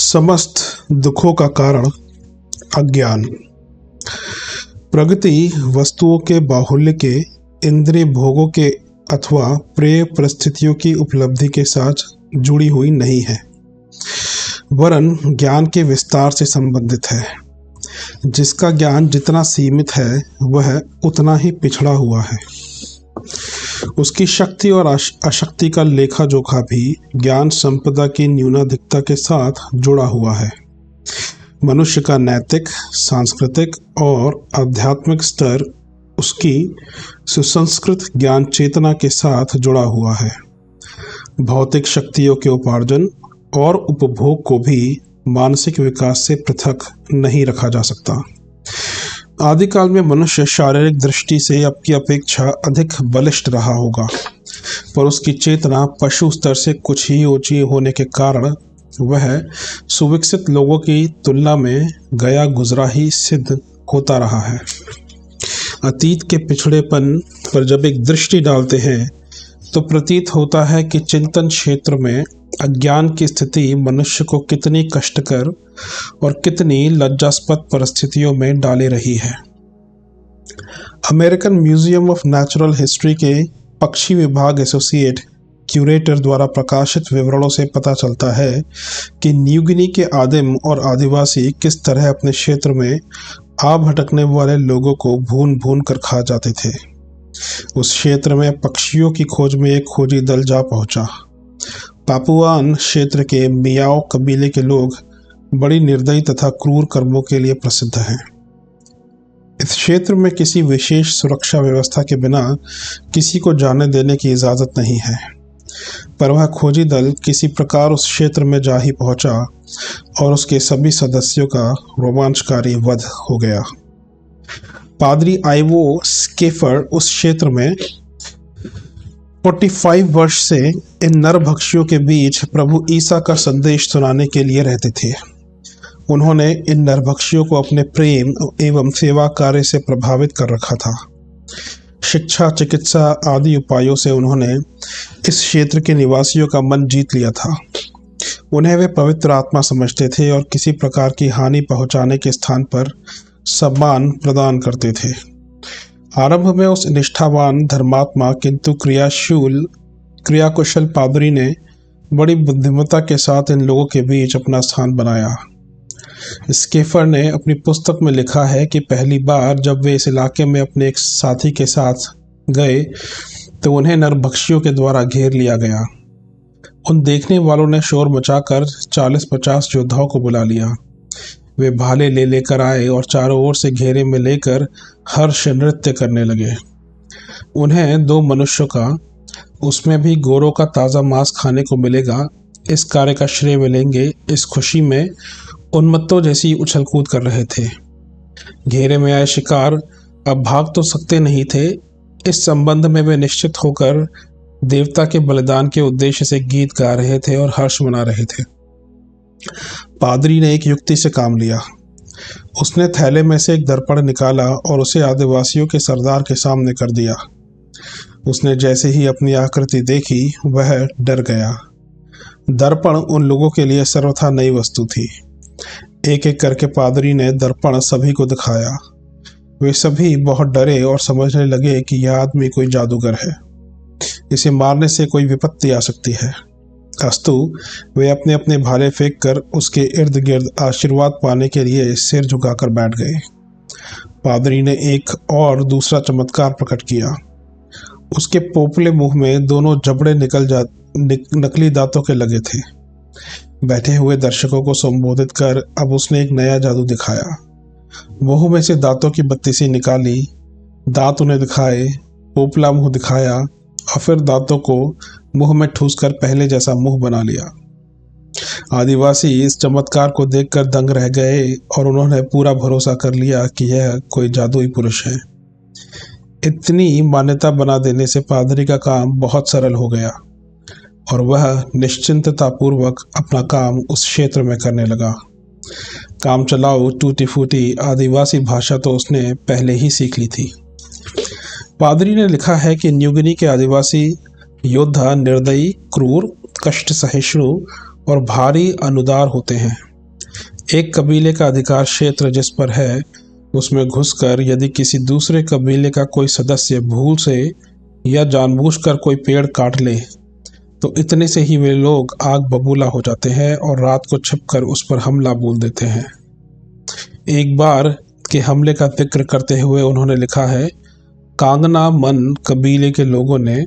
समस्त दुखों का कारण अज्ञान। प्रगति वस्तुओं के बाहुल्य के, इंद्रिय भोगों के अथवा प्रिय परिस्थितियों की उपलब्धि के साथ जुड़ी हुई नहीं है, वरन ज्ञान के विस्तार से संबंधित है। जिसका ज्ञान जितना सीमित है वह उतना ही पिछड़ा हुआ है। उसकी शक्ति और अशक्ति का लेखा जोखा भी ज्ञान संपदा की न्यूनाधिकता के साथ जुड़ा हुआ है। मनुष्य का नैतिक, सांस्कृतिक और आध्यात्मिक स्तर उसकी सुसंस्कृत ज्ञान चेतना के साथ जुड़ा हुआ है। भौतिक शक्तियों के उपार्जन और उपभोग को भी मानसिक विकास से पृथक नहीं रखा जा सकता। आदिकाल में मनुष्य शारीरिक दृष्टि से अब की अपेक्षा अधिक बलिष्ठ रहा होगा, पर उसकी चेतना पशु स्तर से कुछ ही ऊंची होने के कारण वह सुविकसित लोगों की तुलना में गया गुजरा ही सिद्ध होता रहा है। अतीत के पिछड़ेपन पर जब एक दृष्टि डालते हैं तो प्रतीत होता है कि चिंतन क्षेत्र में अज्ञान की स्थिति मनुष्य को कितनी कष्टकर और कितनी लज्जास्पद परिस्थितियों में डाले रही है। American museum of natural history के पक्षी विभाग एसोसिएट क्यूरेटर द्वारा प्रकाशित विवरणों से पता चलता है कि न्यूगिनी के आदिम और आदिवासी किस तरह अपने क्षेत्र में आ भटकने वाले लोगों को भून भून कर खा जाते थे। उस क्षेत्र में पक्षियों की खोज में एक खोजी दल जा पहुंचा। पापुआन क्षेत्र के मियाओ कबीले के लोग बड़ी निर्दयी तथा क्रूर कर्मों के लिए प्रसिद्ध हैं। इस क्षेत्र में किसी विशेष सुरक्षा व्यवस्था के बिना किसी को जाने देने की इजाज़त नहीं है, पर वह खोजी दल किसी प्रकार उस क्षेत्र में जा ही पहुंचा और उसके सभी सदस्यों का रोमांचकारी वध हो गया। पादरी आइवो स्केफर उस क्षेत्र में 45 वर्ष से इन नरभक्षियों के बीच प्रभु ईसा का संदेश सुनाने के लिए रहते थे। उन्होंने इन नरभक्षियों को अपने प्रेम एवं सेवा कार्य से प्रभावित कर रखा था। शिक्षा, चिकित्सा आदि उपायों से उन्होंने इस क्षेत्र के निवासियों का मन जीत लिया था। उन्हें वे पवित्र आत्मा समझते थे और किसी प्रकार की हानि पहुंचाने के स्थान पर सम्मान प्रदान करते थे। आरंभ में उस निष्ठावान, धर्मात्मा किंतु क्रियाकुशल पादरी ने बड़ी बुद्धिमत्ता के साथ इन लोगों के बीच अपना स्थान बनाया। स्केफर ने अपनी पुस्तक में लिखा है कि पहली बार जब वे इस इलाके में अपने एक साथी के साथ गए तो उन्हें नरभक्षियों के द्वारा घेर लिया गया। उन देखने वालों ने शोर मचाकर 40-50 योद्धाओं को बुला लिया। वे भाले लेकर आए और चारों ओर से घेरे में लेकर हर्ष नृत्य करने लगे। उन्हें 2 मनुष्यों का, उसमें भी गोरों का ताज़ा मांस खाने को मिलेगा, इस कार्य का श्रेय मिलेंगे। इस खुशी में उन्मत्तों जैसी उछल कूद कर रहे थे। घेरे में आए शिकार अब भाग तो सकते नहीं थे। इस संबंध में वे निश्चित होकर देवता के बलिदान के उद्देश्य से गीत गा रहे थे और हर्ष मना रहे थे। पादरी ने एक युक्ति से काम लिया। उसने थैले में से एक दर्पण निकाला और उसे आदिवासियों के सरदार के सामने कर दिया। उसने जैसे ही अपनी आकृति देखी वह डर गया। दर्पण उन लोगों के लिए सर्वथा नई वस्तु थी। एक एक करके पादरी ने दर्पण सभी को दिखाया। वे सभी बहुत डरे और समझने लगे कि यह आदमी कोई जादूगर है, इसे मारने से कोई विपत्ति आ सकती है। अस्तु वे अपने अपने भाले फेंक कर उसके इर्द गिर्द आशीर्वाद पाने के लिए सिर झुकाकर बैठ गए। पादरी ने एक और दूसरा चमत्कार प्रकट किया। उसके पोपले मुंह में दोनों जबड़े नकली दांतों के लगे थे। बैठे हुए दर्शकों को संबोधित कर अब उसने एक नया जादू दिखाया। मुंह में से दांतों की बत्ती सी निकाली, दांत उन्हें दिखाए, पोपला मुंह दिखाया और फिर दांतों को मुंह में ठूसकर पहले जैसा मुंह बना लिया। आदिवासी इस चमत्कार को देखकर दंग रह गए और उन्होंने पूरा भरोसा कर लिया कि यह कोई जादुई पुरुष है। इतनी मान्यता बना देने से पादरी का काम बहुत सरल हो गया और वह निश्चिंततापूर्वक अपना काम उस क्षेत्र में करने लगा। काम चलाओ टूटी फूटी आदिवासी भाषा तो उसने पहले ही सीख ली थी। पादरी ने लिखा है कि न्यूगिनी के आदिवासी योद्धा निर्दयी, क्रूर, कष्ट सहिष्णु और भारी अनुदार होते हैं। एक कबीले का अधिकार क्षेत्र जिस पर है उसमें घुसकर यदि किसी दूसरे कबीले का कोई सदस्य भूल से या जानबूझकर कोई पेड़ काट ले तो इतने से ही वे लोग आग बबूला हो जाते हैं और रात को छिपकर उस पर हमला बोल देते हैं। एक बार के हमले का जिक्र करते हुए उन्होंने लिखा है, कांगना मन कबीले के लोगों ने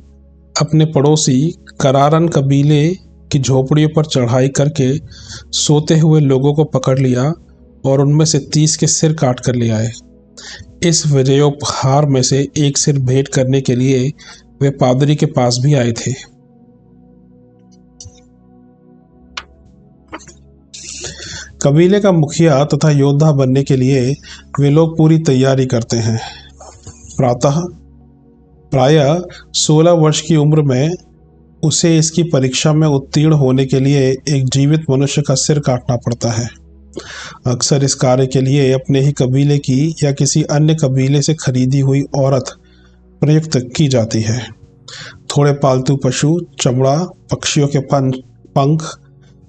अपने पड़ोसी करारन कबीले की झोपड़ियों पर चढ़ाई करके सोते हुए लोगों को पकड़ लिया और उनमें से 30 के सिर काट कर ले आए। इस विजयोपहार में से एक सिर भेंट करने के लिए वे पादरी के पास भी आए थे। कबीले का मुखिया तथा योद्धा बनने के लिए वे लोग पूरी तैयारी करते हैं। प्रायः 16 वर्ष की उम्र में उसे इसकी परीक्षा में उत्तीर्ण होने के लिए एक जीवित मनुष्य का सिर काटना पड़ता है। अक्सर इस कार्य के लिए अपने ही कबीले की या किसी अन्य कबीले से खरीदी हुई औरत प्रयुक्त की जाती है। थोड़े पालतू पशु, चमड़ा, पक्षियों के पंख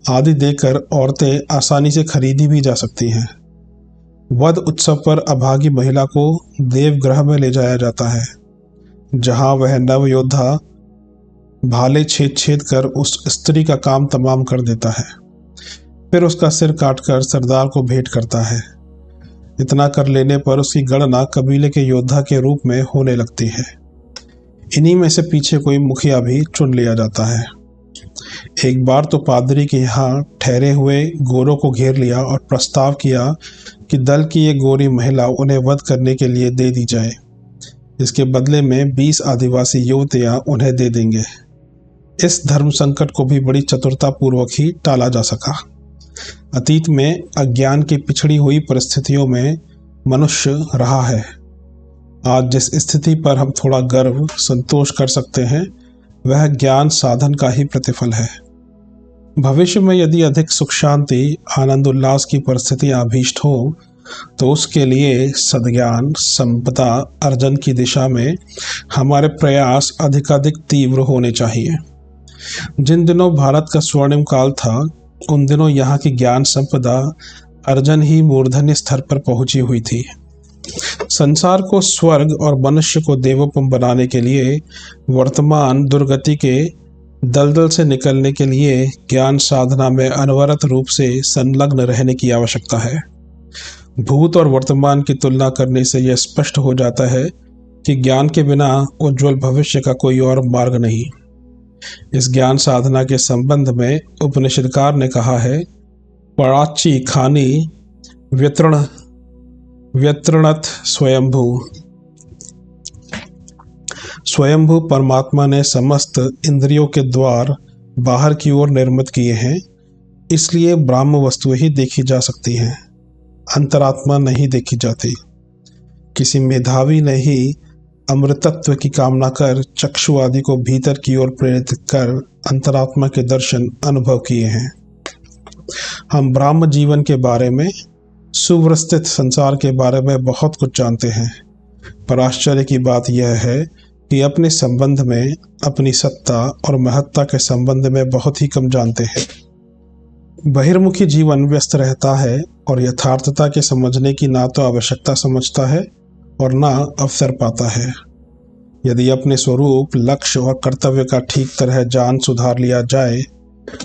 आदि देकर औरतें आसानी से खरीदी भी जा सकती हैं। वध उत्सव पर अभागी महिला को देवगृह में ले जाया जाता है, जहां वह नव योद्धा भाले छेद छेद कर उस स्त्री का काम तमाम कर देता है। फिर उसका सिर काटकर सरदार को भेंट करता है। इतना कर लेने पर उसकी गणना कबीले के योद्धा के रूप में होने लगती है। इन्हीं में से पीछे कोई मुखिया भी चुन लिया जाता है। एक बार तो पादरी के यहाँ ठहरे हुए गोरों को घेर लिया और प्रस्ताव किया कि दल की ये गोरी महिला उन्हें वध करने के लिए दे दी जाए। इसके बदले में 20 आदिवासी युवतियाँ उन्हें दे देंगे। इस धर्म संकट को भी बड़ी चतुरतापूर्वक ही टाला जा सका। अतीत में अज्ञान की पिछड़ी हुई परिस्थितियों में मनुष्य रहा है। आज जिस स्थिति पर हम थोड़ा गर्व संतोष कर सकते हैं वह ज्ञान साधन का ही प्रतिफल है। भविष्य में यदि अधिक सुख शांति आनंद उल्लास की परिस्थितियां अभीष्ट हो तो उसके लिए सद्ज्ञान संपदा अर्जन की दिशा में हमारे प्रयास अधिकाधिक तीव्र होने चाहिए। जिन दिनों भारत का स्वर्णिम काल था उन दिनों यहाँ की ज्ञान संपदा अर्जन ही मूर्धन्य स्तर पर पहुंची हुई थी। संसार को स्वर्ग और मनुष्य को देवोपम बनाने के लिए वर्तमान दुर्गति के दलदल से निकलने के लिए ज्ञान साधना में अनवरत रूप से संलग्न रहने की आवश्यकता है। भूत और वर्तमान की तुलना करने से यह स्पष्ट हो जाता है कि ज्ञान के बिना उज्ज्वल भविष्य का कोई और मार्ग नहीं। इस ज्ञान साधना के संबंध में उपनिषदकार ने कहा है, पराची खानी व्यतृणत स्वयंभू परमात्मा ने समस्त इंद्रियों के द्वार बाहर की ओर निर्मित किए हैं, इसलिए ब्रह्म वस्तु ही देखी जा सकती हैं, अंतरात्मा नहीं देखी जाती। किसी मेधावी ने ही अमृतत्व की कामना कर चक्षु आदि को भीतर की ओर प्रेरित कर अंतरात्मा के दर्शन अनुभव किए हैं। हम ब्रह्म जीवन के बारे में, सुव्यवस्थित संसार के बारे में बहुत कुछ जानते हैं, पर आश्चर्य की बात यह है कि अपने संबंध में, अपनी सत्ता और महत्ता के संबंध में बहुत ही कम जानते हैं। बहिर्मुखी जीवन व्यस्त रहता है और यथार्थता के समझने की ना तो आवश्यकता समझता है और ना अवसर पाता है। यदि अपने स्वरूप, लक्ष्य और कर्तव्य का ठीक तरह जान सुधार लिया जाए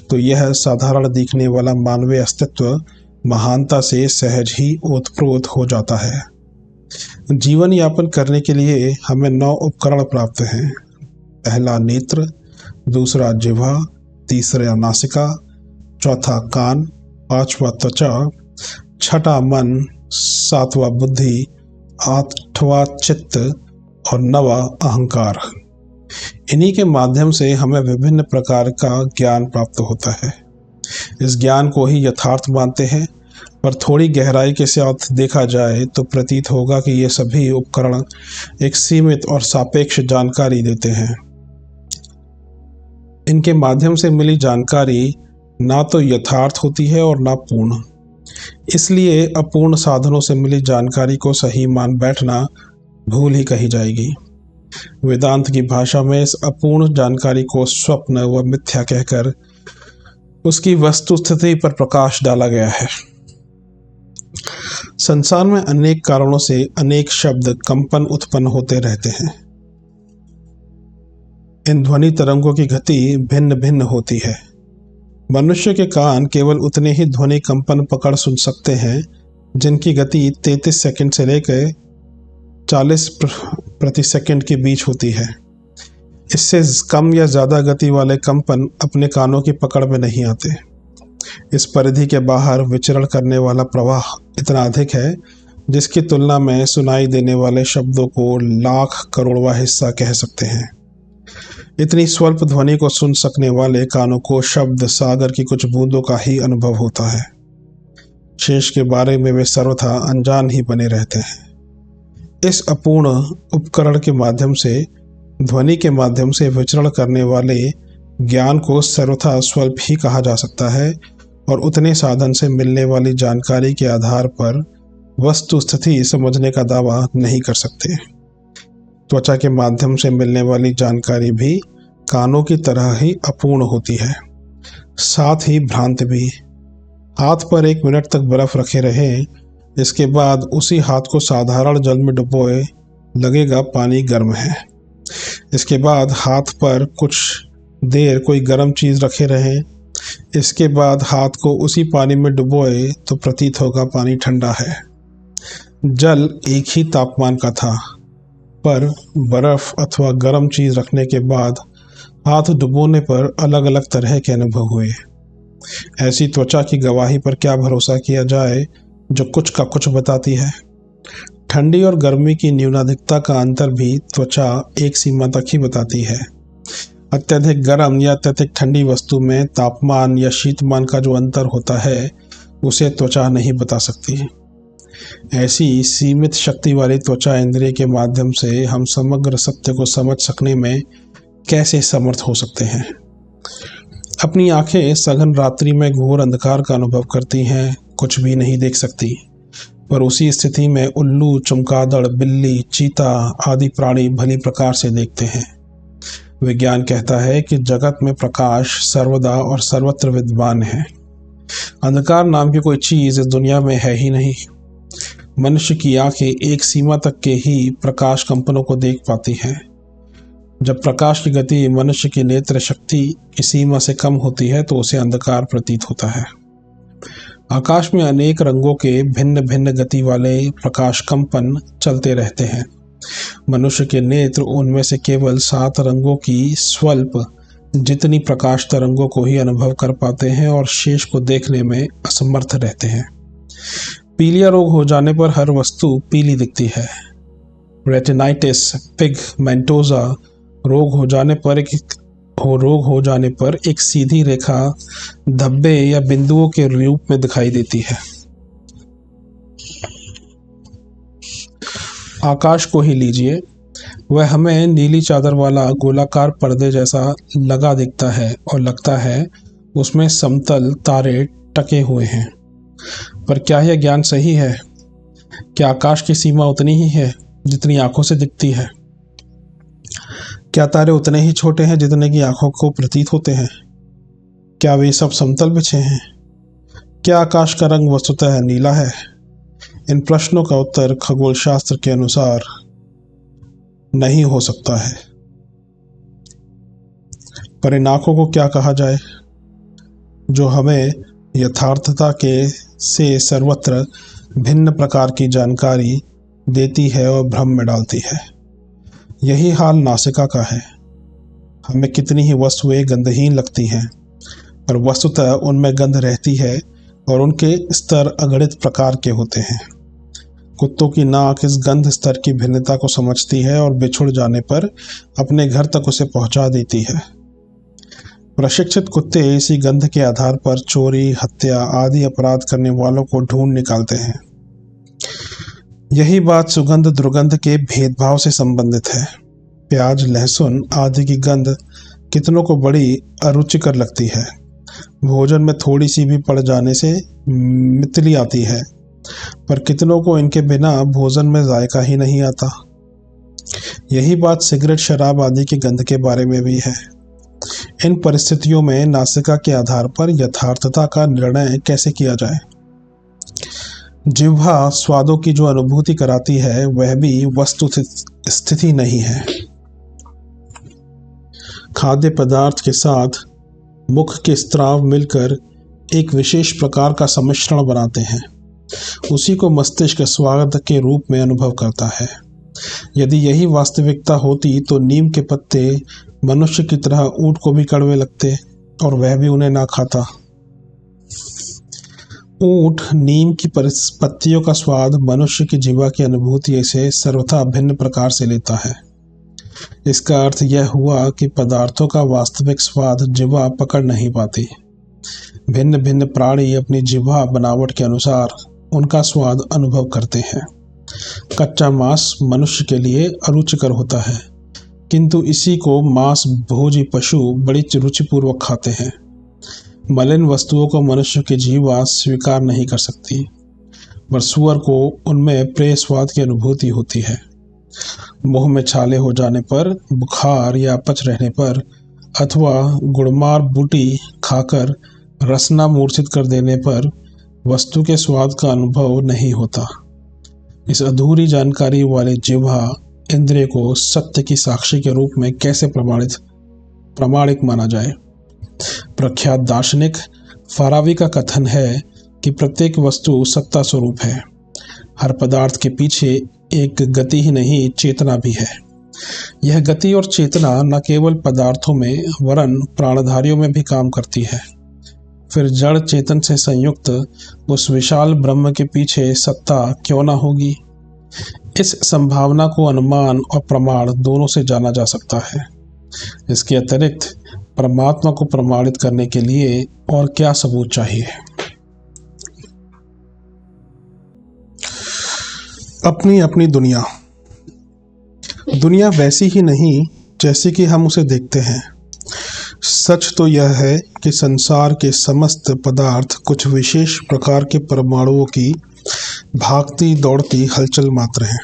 तो यह साधारण दिखने वाला मानवीय अस्तित्व महानता से सहज ही ओतप्रोत हो जाता है। जीवन यापन करने के लिए हमें 9 उपकरण प्राप्त हैं। पहला नेत्र, दूसरा जिह्वा, तीसरा नासिका, चौथा कान, पांचवा त्वचा, छठा मन, सातवां बुद्धि, आठवां चित्त और नवा अहंकार। इन्हीं के माध्यम से हमें विभिन्न प्रकार का ज्ञान प्राप्त होता है। इस ज्ञान को ही यथार्थ मानते हैं, पर थोड़ी गहराई के साथ देखा जाए तो प्रतीत होगा कि ये सभी उपकरण एक सीमित और सापेक्ष जानकारी देते हैं। इनके माध्यम से मिली जानकारी ना तो यथार्थ होती है और ना पूर्ण। इसलिए अपूर्ण साधनों से मिली जानकारी को सही मान बैठना भूल ही कही जाएगी। वेदांत की भाषा में इस अपूर्ण जानकारी को स्वप्न व मिथ्या कहकर उसकी वस्तु स्थिति पर प्रकाश डाला गया है। संसार में अनेक कारणों से अनेक शब्द कंपन उत्पन्न होते रहते हैं। इन ध्वनि तरंगों की गति भिन्न भिन्न होती है। मनुष्य के कान केवल उतने ही ध्वनि कंपन पकड़ सुन सकते हैं जिनकी गति 33 सेकंड से लेकर 40 प्रति सेकंड के बीच होती है। इससे कम या ज़्यादा गति वाले कंपन अपने कानों की पकड़ में नहीं आते। इस परिधि के बाहर विचरण करने वाला प्रवाह इतना अधिक है जिसकी तुलना में सुनाई देने वाले शब्दों को लाख करोड़वां हिस्सा कह सकते हैं। इतनी स्वल्प ध्वनि को सुन सकने वाले कानों को शब्द सागर की कुछ बूंदों का ही अनुभव होता है। शेष के बारे में वे सर्वथा अनजान ही बने रहते हैं। इस अपूर्ण उपकरण के माध्यम से, ध्वनि के माध्यम से विचरण करने वाले ज्ञान को सर्वथा स्वल्प ही कहा जा सकता है और उतने साधन से मिलने वाली जानकारी के आधार पर वस्तु स्थिति समझने का दावा नहीं कर सकते। त्वचा के माध्यम से मिलने वाली जानकारी भी कानों की तरह ही अपूर्ण होती है, साथ ही भ्रांत भी। हाथ पर 1 मिनट तक बर्फ रखे रहें, इसके बाद उसी हाथ को साधारण जल में डुबोए लगेगा पानी गर्म है। इसके बाद हाथ पर कुछ देर कोई गर्म चीज़ रखे रहें, इसके बाद हाथ को उसी पानी में डुबोए तो प्रतीत होगा पानी ठंडा है। जल एक ही तापमान का था, पर बर्फ अथवा गर्म चीज़ रखने के बाद हाथ डुबोने पर अलग अलग तरह के अनुभव हुए। ऐसी त्वचा की गवाही पर क्या भरोसा किया जाए जो कुछ का कुछ बताती है। ठंडी और गर्मी की न्यूनाधिकता का अंतर भी त्वचा एक सीमा तक ही बताती है। अत्यधिक गर्म या अत्यधिक ठंडी वस्तु में तापमान या शीतमान का जो अंतर होता है उसे त्वचा नहीं बता सकती। ऐसी सीमित शक्ति वाली त्वचा इंद्रिय के माध्यम से हम समग्र सत्य को समझ सकने में कैसे समर्थ हो सकते हैं। अपनी आंखें सघन रात्रि में घोर अंधकार का अनुभव करती हैं, कुछ भी नहीं देख सकती, पर उसी स्थिति में उल्लू, चमगादड़, बिल्ली, चीता आदि प्राणी भली प्रकार से देखते हैं। विज्ञान कहता है कि जगत में प्रकाश सर्वदा और सर्वत्र विद्यमान है। अंधकार नाम की कोई चीज़ इस दुनिया में है ही नहीं। मनुष्य की आंखें एक सीमा तक के ही प्रकाश कंपनों को देख पाती हैं। जब प्रकाश की गति मनुष्य की नेत्र शक्ति की सीमा से कम होती है तो उसे अंधकार प्रतीत होता है। आकाश में अनेक रंगों के भिन्न भिन्न गति वाले प्रकाश कंपन चलते रहते हैं। मनुष्य के नेत्र उनमें से केवल 7 रंगों की स्वल्प जितनी प्रकाश तरंगों को ही अनुभव कर पाते हैं और शेष को देखने में असमर्थ रहते हैं। पीलिया रोग हो जाने पर हर वस्तु पीली दिखती है। रेटिनाइटिस पिगमेंटोसा रोग हो जाने पर एक सीधी रेखा धब्बे या बिंदुओं के रूप में दिखाई देती है। आकाश को ही लीजिए, वह हमें नीली चादर वाला गोलाकार पर्दे जैसा लगा दिखता है और लगता है उसमें समतल तारे टके हुए हैं। पर क्या यह ज्ञान सही है? क्या आकाश की सीमा उतनी ही है जितनी आंखों से दिखती है? क्या तारे उतने ही छोटे हैं जितने की आंखों को प्रतीत होते हैं? क्या वे सब समतल बिछे हैं? क्या आकाश का रंग वस्तुतः नीला है? इन प्रश्नों का उत्तर खगोल शास्त्र के अनुसार नहीं हो सकता है। पर इन आंखों को क्या कहा जाए जो हमें यथार्थता के से सर्वत्र भिन्न प्रकार की जानकारी देती है और भ्रम में डालती है। यही हाल नासिका का है। हमें कितनी ही वस्तुएं गंधहीन लगती हैं, पर वस्तुतः उनमें गंध रहती है और उनके स्तर अगणित प्रकार के होते हैं। कुत्तों की नाक इस गंध स्तर की भिन्नता को समझती है और बिछुड़ जाने पर अपने घर तक उसे पहुंचा देती है। प्रशिक्षित कुत्ते इसी गंध के आधार पर चोरी, हत्या आदि अपराध करने वालों को ढूंढ निकालते हैं। यही बात सुगंध दुर्गंध के भेदभाव से संबंधित है। प्याज, लहसुन आदि की गंध कितनों को बड़ी अरुचिकर लगती है। भोजन में थोड़ी सी भी पड़ जाने से मितली आती है, पर कितनों को इनके बिना भोजन में जायका ही नहीं आता। यही बात सिगरेट, शराब आदि की गंध के बारे में भी है। इन परिस्थितियों में नासिका के आधार पर यथार्थता का निर्णय कैसे किया जाए? जिह्वा स्वादों की जो अनुभूति कराती है वह भी वस्तु स्थिति नहीं है। खाद्य पदार्थ के साथ मुख के स्राव मिलकर एक विशेष प्रकार का सम्मिश्रण बनाते हैं। उसी को मस्तिष्क स्वाद के रूप में अनुभव करता है। यदि यही वास्तविकता होती तो नीम के पत्ते मनुष्य की तरह ऊंट को भी कड़वे लगते और वह भी उन्हें ना खाता। ऊंट नीम की पत्तियों का स्वाद मनुष्य की जीवा की अनुभूति से सर्वथा भिन्न प्रकार से लेता है। इसका अर्थ यह हुआ कि पदार्थों का वास्तविक स्वाद जिह्वा पकड़ नहीं पाती। भिन्न भिन्न प्राणी अपनी जिह्वा बनावट के अनुसार उनका स्वाद अनुभव करते हैं। कच्चा मांस मनुष्य के लिए अरुचिकर होता है, किंतु इसी को मांस भोजी पशु बड़ी रुचिपूर्वक खाते हैं। मलिन वस्तुओं को मनुष्य की जीवा स्वीकार नहीं कर सकती, पर सुअर को उनमें प्रिय स्वाद की अनुभूति होती है। मुंह में छाले हो जाने पर, बुखार या अपच रहने पर अथवा गुड़मार बूटी खाकर रसना मूर्छित कर देने पर वस्तु के स्वाद का अनुभव नहीं होता। इस अधूरी जानकारी वाले जिह्वा इंद्रिय को सत्य की साक्षी के रूप में कैसे प्रामाणिक माना जाए। प्रख्यात दार्शनिक फारावी का कथन है कि प्रत्येक वस्तु सत्ता स्वरूप है। हर पदार्थ के पीछे एक गति ही नहीं, चेतना भी है। यह गति और चेतना न केवल पदार्थों में वरन प्राणधारियों में भी काम करती है। फिर जड़ चेतन से संयुक्त उस विशाल ब्रह्म के पीछे सत्ता क्यों ना होगी। इस संभावना को अनुमान और प्रमाण दोनों से जाना जा सकता है। इसके अतिरिक्त परमात्मा को प्रमाणित करने के लिए और क्या सबूत चाहिए। अपनी अपनी दुनिया वैसी ही नहीं जैसी कि हम उसे देखते हैं। सच तो यह है कि संसार के समस्त पदार्थ कुछ विशेष प्रकार के परमाणुओं की भागती दौड़ती हलचल मात्र हैं।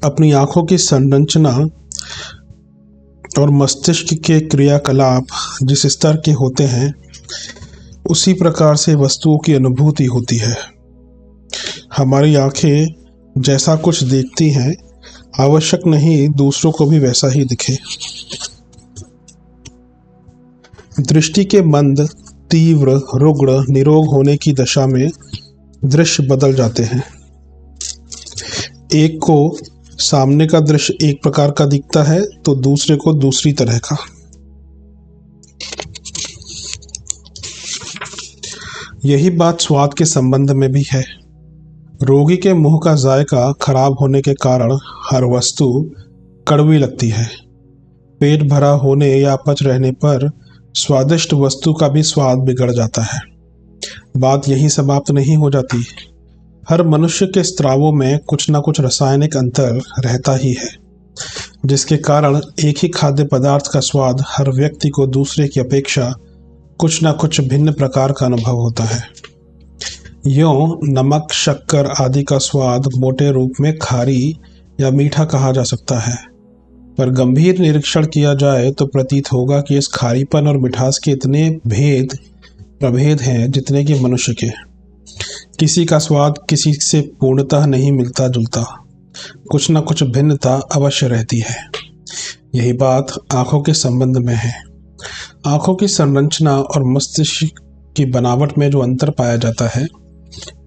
अपनी आंखों की संरचना और मस्तिष्क के क्रियाकलाप जिस स्तर के होते हैं, उसी प्रकार से वस्तुओं की अनुभूति होती है। हमारी आंखें जैसा कुछ देखती हैं, आवश्यक नहीं दूसरों को भी वैसा ही दिखे। दृष्टि के मंद, तीव्र, रुग्ण, निरोग होने की दशा में दृश्य बदल जाते हैं। एक को सामने का दृश्य एक प्रकार का दिखता है तो दूसरे को दूसरी तरह का। यही बात स्वाद के संबंध में भी है। रोगी के मुंह का जायका खराब होने के कारण हर वस्तु कड़वी लगती है। पेट भरा होने या अपच रहने पर स्वादिष्ट वस्तु का भी स्वाद बिगड़ जाता है। बात यही समाप्त नहीं हो जाती। हर मनुष्य के स्रावों में कुछ न कुछ रासायनिक अंतर रहता ही है, जिसके कारण एक ही खाद्य पदार्थ का स्वाद हर व्यक्ति को दूसरे की अपेक्षा कुछ न कुछ भिन्न प्रकार का अनुभव होता है। यों नमक, शक्कर आदि का स्वाद मोटे रूप में खारी या मीठा कहा जा सकता है, पर गंभीर निरीक्षण किया जाए तो प्रतीत होगा कि इस खारीपन और मिठास के इतने प्रभेद हैं जितने कि मनुष्य के। किसी का स्वाद किसी से पूर्णतः नहीं मिलता जुलता, कुछ न कुछ भिन्नता अवश्य रहती है। यही बात आँखों के संबंध में है। आँखों की संरचना और मस्तिष्क की बनावट में जो अंतर पाया जाता है,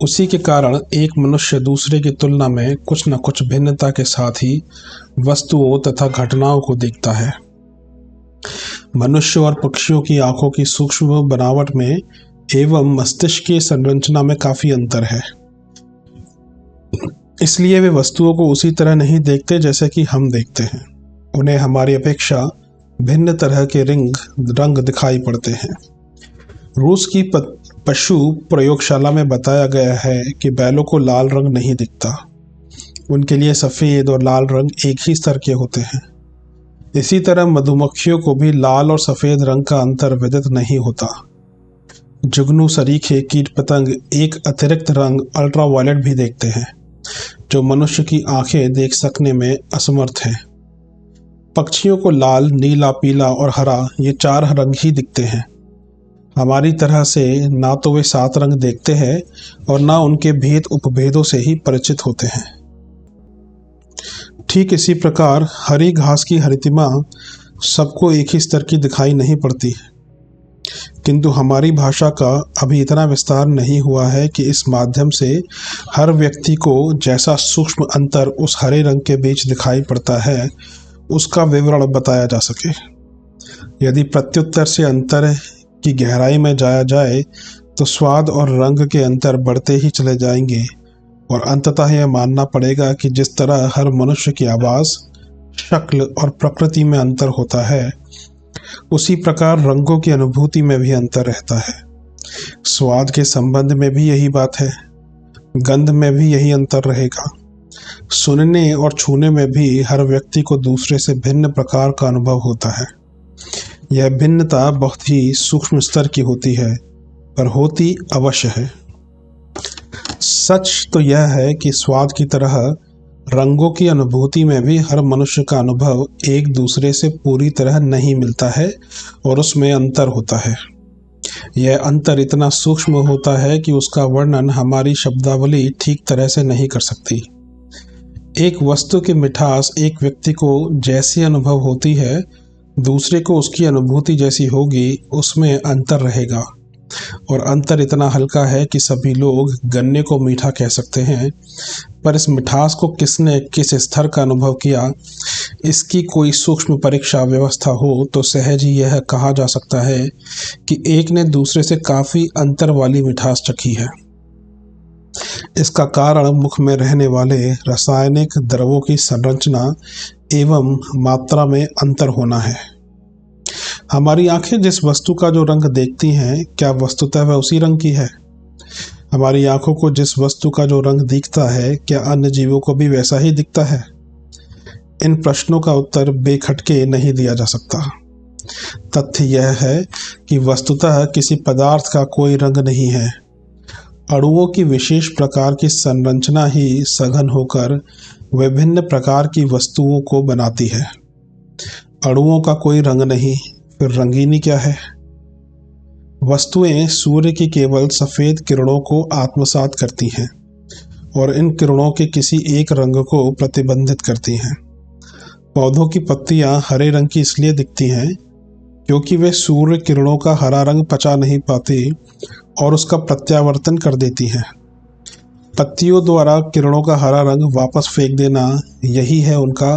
उसी के कारण एक मनुष्य दूसरे की तुलना में कुछ न कुछ भिन्नता के साथ ही वस्तुओं तथा घटनाओं को देखता है। मनुष्य और पक्षियों की आंखों की सूक्ष्म बनावट में एवं मस्तिष्क की संरचना में काफी अंतर है। इसलिए वे वस्तुओं को उसी तरह नहीं देखते जैसे कि हम देखते हैं। उन्हें हमारी अपेक्षा भिन्न तरह के रंग दिखाई पड़ते हैं। रूस की पशु प्रयोगशाला में बताया गया है कि बैलों को लाल रंग नहीं दिखता। उनके लिए सफ़ेद और लाल रंग एक ही स्तर के होते हैं। इसी तरह मधुमक्खियों को भी लाल और सफ़ेद रंग का अंतर विदित नहीं होता। जुगनू, सरीखे, कीट पतंग एक अतिरिक्त रंग अल्ट्रावायलेट भी देखते हैं, जो मनुष्य की आंखें देख सकने में असमर्थ हैं। पक्षियों को लाल, नीला, पीला और हरा ये 4 रंग ही दिखते हैं। हमारी तरह से ना तो वे 7 रंग देखते हैं और ना उनके भेद उपभेदों से ही परिचित होते हैं। ठीक इसी प्रकार हरी घास की हरितिमा सबको एक ही स्तर की दिखाई नहीं पड़ती, किंतु हमारी भाषा का अभी इतना विस्तार नहीं हुआ है कि इस माध्यम से हर व्यक्ति को जैसा सूक्ष्म अंतर उस हरे रंग के बीच दिखाई पड़ता है उसका विवरण बताया जा सके। यदि प्रत्युत्तर से अंतर की गहराई में जाया जाए तो स्वाद और रंग के अंतर बढ़ते ही चले जाएंगे और अंततः यह मानना पड़ेगा कि जिस तरह हर मनुष्य की आवाज़, शक्ल और प्रकृति में अंतर होता है, उसी प्रकार रंगों की अनुभूति में भी अंतर रहता है। स्वाद के संबंध में भी यही बात है, गंध में भी यही अंतर रहेगा। सुनने और छूने में भी हर व्यक्ति को दूसरे से भिन्न प्रकार का अनुभव होता है। यह भिन्नता बहुत ही सूक्ष्म स्तर की होती है, पर होती अवश्य है। सच तो यह है कि स्वाद की तरह रंगों की अनुभूति में भी हर मनुष्य का अनुभव एक दूसरे से पूरी तरह नहीं मिलता है और उसमें अंतर होता है। यह अंतर इतना सूक्ष्म होता है कि उसका वर्णन हमारी शब्दावली ठीक तरह से नहीं कर सकती। एक वस्तु की मिठास एक व्यक्ति को जैसी अनुभव होती है, दूसरे को उसकी अनुभूति जैसी होगी, उसमें अंतर रहेगा। और अंतर इतना हल्का है कि सभी लोग गन्ने को मीठा कह सकते हैं, पर इस मिठास को किसने किस स्तर का अनुभव किया, इसकी कोई सूक्ष्म परीक्षा व्यवस्था हो तो सहज ही यह कहा जा सकता है कि एक ने दूसरे से काफ़ी अंतर वाली मिठास चखी है। इसका कारण मुख में रहने वाले रासायनिक द्रव्यों की संरचना एवं मात्रा में अंतर होना है। हमारी आंखें जिस वस्तु का जो रंग देखती हैं, क्या वस्तुतः वह उसी रंग की है? हमारी आंखों को जिस वस्तु का जो रंग दिखता है, क्या अन्य जीवों को भी वैसा ही दिखता है? इन प्रश्नों का उत्तर बेखटके नहीं दिया जा सकता। तथ्य यह है कि वस्तुतः किसी पदार्थ का कोई रंग नहीं है। अणुओं की विशेष प्रकार की संरचना ही सघन होकर विभिन्न प्रकार की वस्तुओं को बनाती है। अणुओं का कोई रंग नहीं, फिर रंगीनी क्या है? वस्तुएं सूर्य की केवल सफ़ेद किरणों को आत्मसात करती हैं और इन किरणों के किसी एक रंग को प्रतिबंधित करती हैं। पौधों की पत्तियां हरे रंग की इसलिए दिखती हैं क्योंकि वे सूर्य किरणों का हरा रंग पचा नहीं पाती और उसका प्रत्यावर्तन कर देती हैं। पत्तियों द्वारा किरणों का हरा रंग वापस फेंक देना, यही है उनका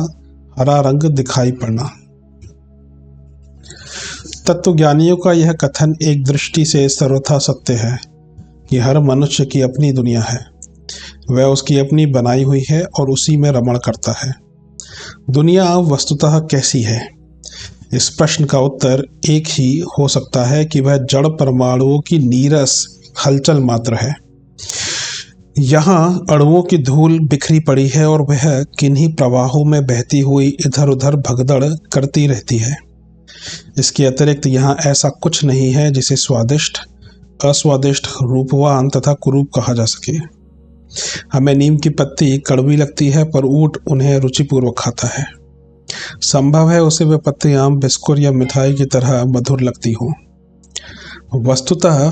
हरा रंग दिखाई पड़ना। तत्वज्ञानियों का यह कथन एक दृष्टि से सर्वथा सत्य है कि हर मनुष्य की अपनी दुनिया है, वह उसकी अपनी बनाई हुई है और उसी में रमण करता है। दुनिया वस्तुतः कैसी है? इस प्रश्न का उत्तर एक ही हो सकता है कि वह जड़ परमाणुओं की नीरस हलचल मात्र है। यहाँ अणुओं की धूल बिखरी पड़ी है और वह किन्हीं प्रवाहों में बहती हुई इधर उधर भगदड़ करती रहती है। इसके अतिरिक्त यहाँ ऐसा कुछ नहीं है जिसे स्वादिष्ट, अस्वादिष्ट, रूपवान तथा कुरूप कहा जा सके। हमें नीम की पत्ती कड़वी लगती है, पर ऊंट उन्हें रुचिपूर्वक खाता है। संभव है उसे वे पत्तियां बिस्कुट या मिठाई की तरह मधुर लगती हों। वस्तुतः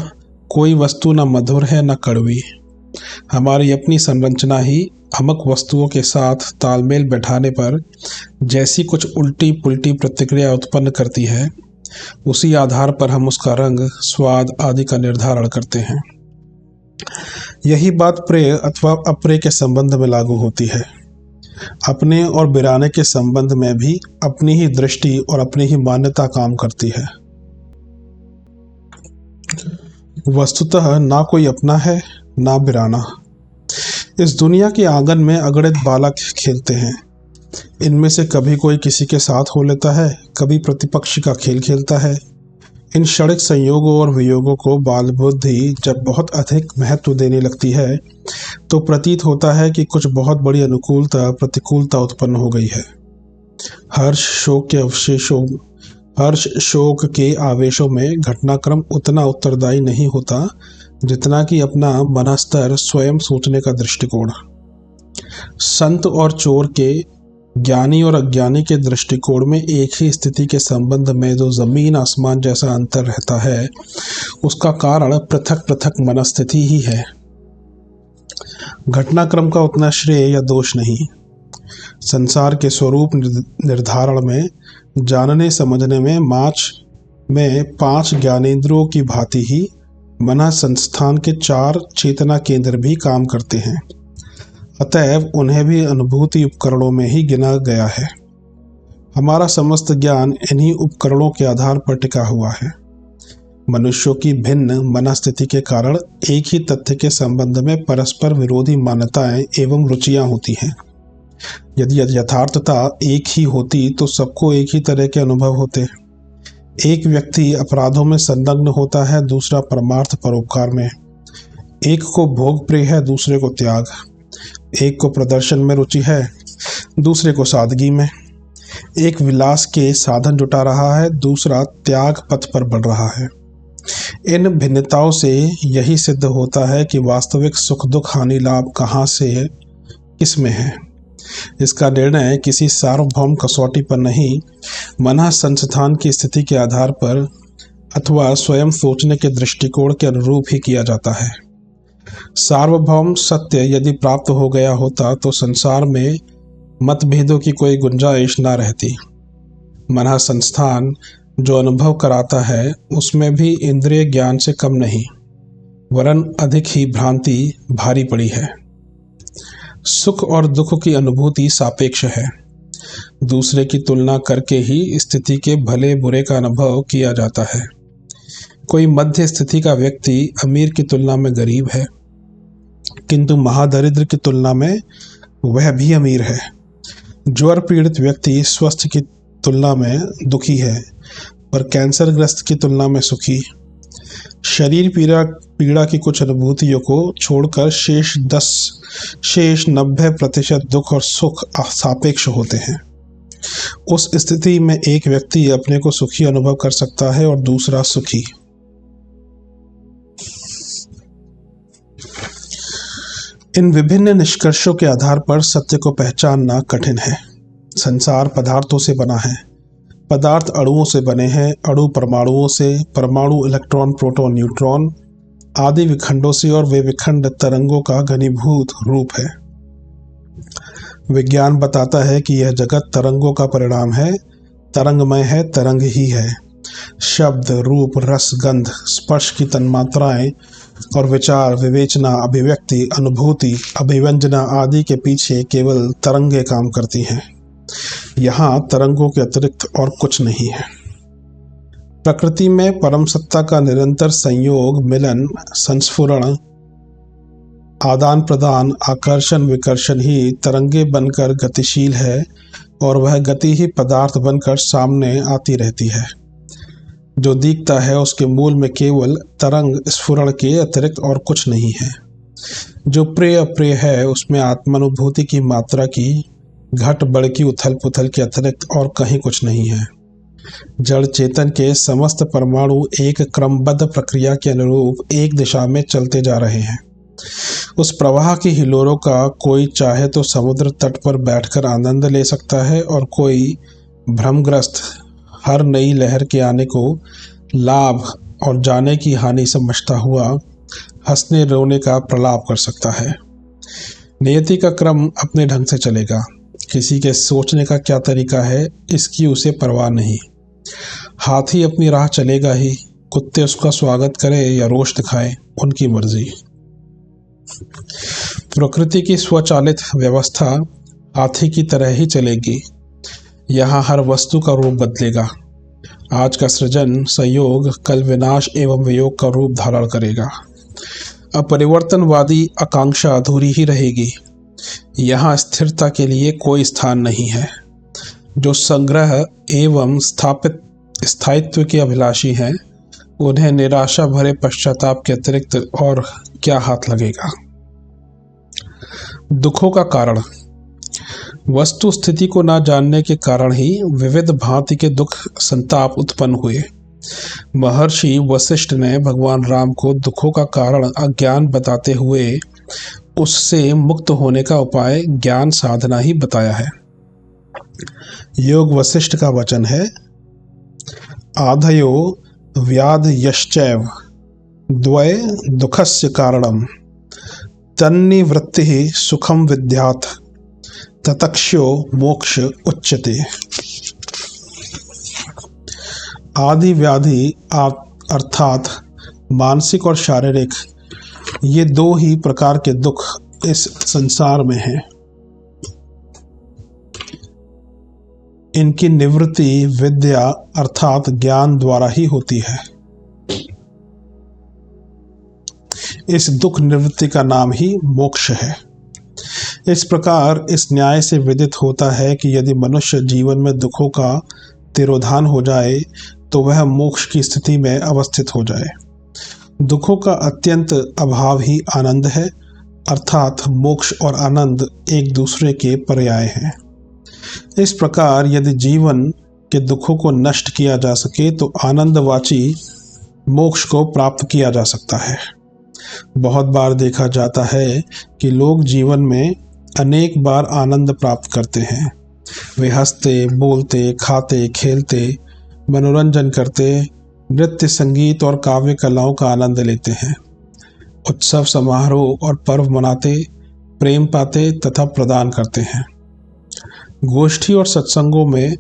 कोई वस्तु न मधुर है न कड़वी। हमारी अपनी संरचना ही अमुक वस्तुओं के साथ तालमेल बैठाने पर जैसी कुछ उल्टी पुल्टी प्रतिक्रिया उत्पन्न करती है, उसी आधार पर हम उसका रंग, स्वाद आदि का निर्धारण करते हैं। यही बात प्रिय अथवा अप्रिय के संबंध में लागू होती है। अपने और बिराने के संबंध में भी अपनी ही दृष्टि और अपनी ही मान्यता काम करती है। वस्तुतः ना कोई अपना है ना बिराना। इस दुनिया के आंगन में अगणित बालक खेलते हैं। इनमें से कभी कोई किसी के साथ हो लेता है, कभी प्रतिपक्ष का खेल खेलता है। इन क्षणिक संयोगों और वियोगों को बाल बुद्धि जब बहुत अधिक महत्व देने लगती है तो प्रतीत होता है कि कुछ बहुत बड़ी अनुकूलता प्रतिकूलता उत्पन्न हो गई है। हर्ष शोक के आवेशों में घटनाक्रम उतना उत्तरदायी नहीं होता जितना कि अपना मनस्तर स्वयं सोचने का दृष्टिकोण। संत और चोर के ज्ञानी और अज्ञानी के दृष्टिकोण में एक ही स्थिति के संबंध में जो जमीन आसमान जैसा अंतर रहता है, उसका कारण पृथक पृथक मनस्थिति ही है। घटनाक्रम का उतना श्रेय या दोष नहीं। संसार के स्वरूप निर्धारण में, जानने समझने में में 5 ज्ञानेंद्रियों की भांति ही मन संस्थान के 4 चेतना केंद्र भी काम करते हैं। अतएव उन्हें भी अनुभूति उपकरणों में ही गिना गया है। हमारा समस्त ज्ञान इन्हीं उपकरणों के आधार पर टिका हुआ है। मनुष्यों की भिन्न मनस्थिति के कारण एक ही तथ्य के संबंध में परस्पर विरोधी मान्यताएं एवं रुचियां होती हैं। यदि यथार्थता एक ही होती तो सबको एक ही तरह के अनुभव होते। एक व्यक्ति अपराधों में संलग्न होता है, दूसरा परमार्थ परोपकार में। एक को भोग प्रिय है, दूसरे को त्याग। एक को प्रदर्शन में रुचि है, दूसरे को सादगी में। एक विलास के साधन जुटा रहा है, दूसरा त्याग पथ पर बढ़ रहा है। इन भिन्नताओं से यही सिद्ध होता है कि वास्तविक सुख दुख हानि लाभ कहाँ से है, किस में है। इसका निर्णय किसी सार्वभौम कसौटी पर नहीं, मन संस्थान की स्थिति के आधार पर अथवा स्वयं सोचने के दृष्टिकोण के अनुरूप ही किया जाता है। सार्वभौम सत्य यदि प्राप्त हो गया होता तो संसार में मतभेदों की कोई गुंजाइश न रहती। मन संस्थान जो अनुभव कराता है उसमें भी इंद्रिय ज्ञान से कम नहीं, वरन अधिक ही भ्रांति भारी पड़ी है। सुख और दुख की अनुभूति सापेक्ष है। दूसरे की तुलना करके ही स्थिति के भले बुरे का अनुभव किया जाता है। कोई मध्य स्थिति का व्यक्ति अमीर की तुलना में गरीब है, किंतु महादरिद्र की तुलना में वह भी अमीर है। ज्वर पीड़ित व्यक्ति स्वस्थ की तुलना में दुखी है, पर कैंसरग्रस्त की तुलना में सुखी। शरीर पीड़ा की कुछ अनुभूतियों को छोड़कर शेष 90% दुख और सुख सापेक्ष होते हैं। उस स्थिति में एक व्यक्ति अपने को सुखी अनुभव कर सकता है और दूसरा सुखी। इन विभिन्न निष्कर्षों के आधार पर सत्य को पहचानना कठिन है। संसार पदार्थों से बना है, पदार्थ अणुओं से बने हैं, अणु परमाणुओं से, परमाणु इलेक्ट्रॉन प्रोटॉन न्यूट्रॉन आदि विखंडों से, और वे विखंड तरंगों का घनीभूत रूप है। विज्ञान बताता है कि यह जगत तरंगों का परिणाम है, तरंगमय है, तरंग ही है। शब्द, रूप, रस, गंध, स्पर्श की तन्मात्राएं और विचार, विवेचना, अभिव्यक्ति, अनुभूति, अभिव्यंजना आदि के पीछे केवल तरंगे काम करती हैं। यहाँ तरंगों के अतिरिक्त और कुछ नहीं है। प्रकृति में परम सत्ता का निरंतर संयोग, मिलन, संस्फुरण, आदान प्रदान, आकर्षण विकर्षण ही तरंगे बनकर गतिशील है, और वह गति ही पदार्थ बनकर सामने आती रहती है। जो दिखता है उसके मूल में केवल तरंग स्फुरण के अतिरिक्त और कुछ नहीं है। जो प्रिय अप्रिय है उसमें आत्मानुभूति की मात्रा की घट बढ़ की उथल पुथल के अतिरिक्त और कहीं कुछ नहीं है। जड़ चेतन के समस्त परमाणु एक क्रमबद्ध प्रक्रिया के अनुरूप एक दिशा में चलते जा रहे हैं। उस प्रवाह की हिलोरों का कोई चाहे तो समुद्र तट पर बैठकर आनंद ले सकता है, और कोई भ्रमग्रस्त हर नई लहर के आने को लाभ और जाने की हानि समझता हुआ हंसने रोने का प्रलाप कर सकता है। नियति का क्रम अपने ढंग से चलेगा। किसी के सोचने का क्या तरीका है इसकी उसे परवाह नहीं। हाथी अपनी राह चलेगा ही, कुत्ते उसका स्वागत करें या रोष दिखाएं, उनकी मर्जी। प्रकृति की स्वचालित व्यवस्था हाथी की तरह ही चलेगी। यहाँ हर वस्तु का रूप बदलेगा। आज का सृजन संयोग कल विनाश एवं वियोग का रूप धारण करेगा। अपरिवर्तनवादी आकांक्षा अधूरी ही रहेगी। यहाँ स्थिरता के लिए कोई स्थान नहीं है। जो संग्रह एवं स्थायित्व के अभिलाषी हैं, उन्हें निराशा भरे पश्चाताप के अतिरिक्त और क्या हाथ लगेगा। दुखों का कारण। वस्तु स्थिति को न जानने के कारण ही विविध भांति के दुख संताप उत्पन्न हुए। महर्षि वशिष्ठ ने भगवान राम को दुखों का कारण अज्ञान बताते हुए उससे मुक्त होने का उपाय ज्ञान साधना ही बताया है। योग वशिष्ठ का वचन है, आधयो व्याधयश्चैव द्वय दुखस्य कारणम तन्निवृत्तिः सुखम विद्यात् ततक्ष्यो मोक्ष उच्यते। आदि व्याधि अर्थात मानसिक और शारीरिक, ये दो ही प्रकार के दुख इस संसार में हैं। इनकी निवृत्ति विद्या अर्थात ज्ञान द्वारा ही होती है। इस दुख निवृत्ति का नाम ही मोक्ष है। इस प्रकार इस न्याय से विदित होता है कि यदि मनुष्य जीवन में दुखों का तिरोधान हो जाए तो वह मोक्ष की स्थिति में अवस्थित हो जाए। दुखों का अत्यंत अभाव ही आनंद है, अर्थात मोक्ष और आनंद एक दूसरे के पर्याय हैं। इस प्रकार यदि जीवन के दुखों को नष्ट किया जा सके तो आनंदवाची मोक्ष को प्राप्त किया जा सकता है। बहुत बार देखा जाता है कि लोग जीवन में अनेक बार आनंद प्राप्त करते हैं। वे हंसते, बोलते, खाते, खेलते, मनोरंजन करते, नृत्य, संगीत और काव्य कलाओं का आनंद लेते हैं। उत्सव, समारोह और पर्व मनाते, प्रेम पाते तथा प्रदान करते हैं। गोष्ठी और सत्संगों में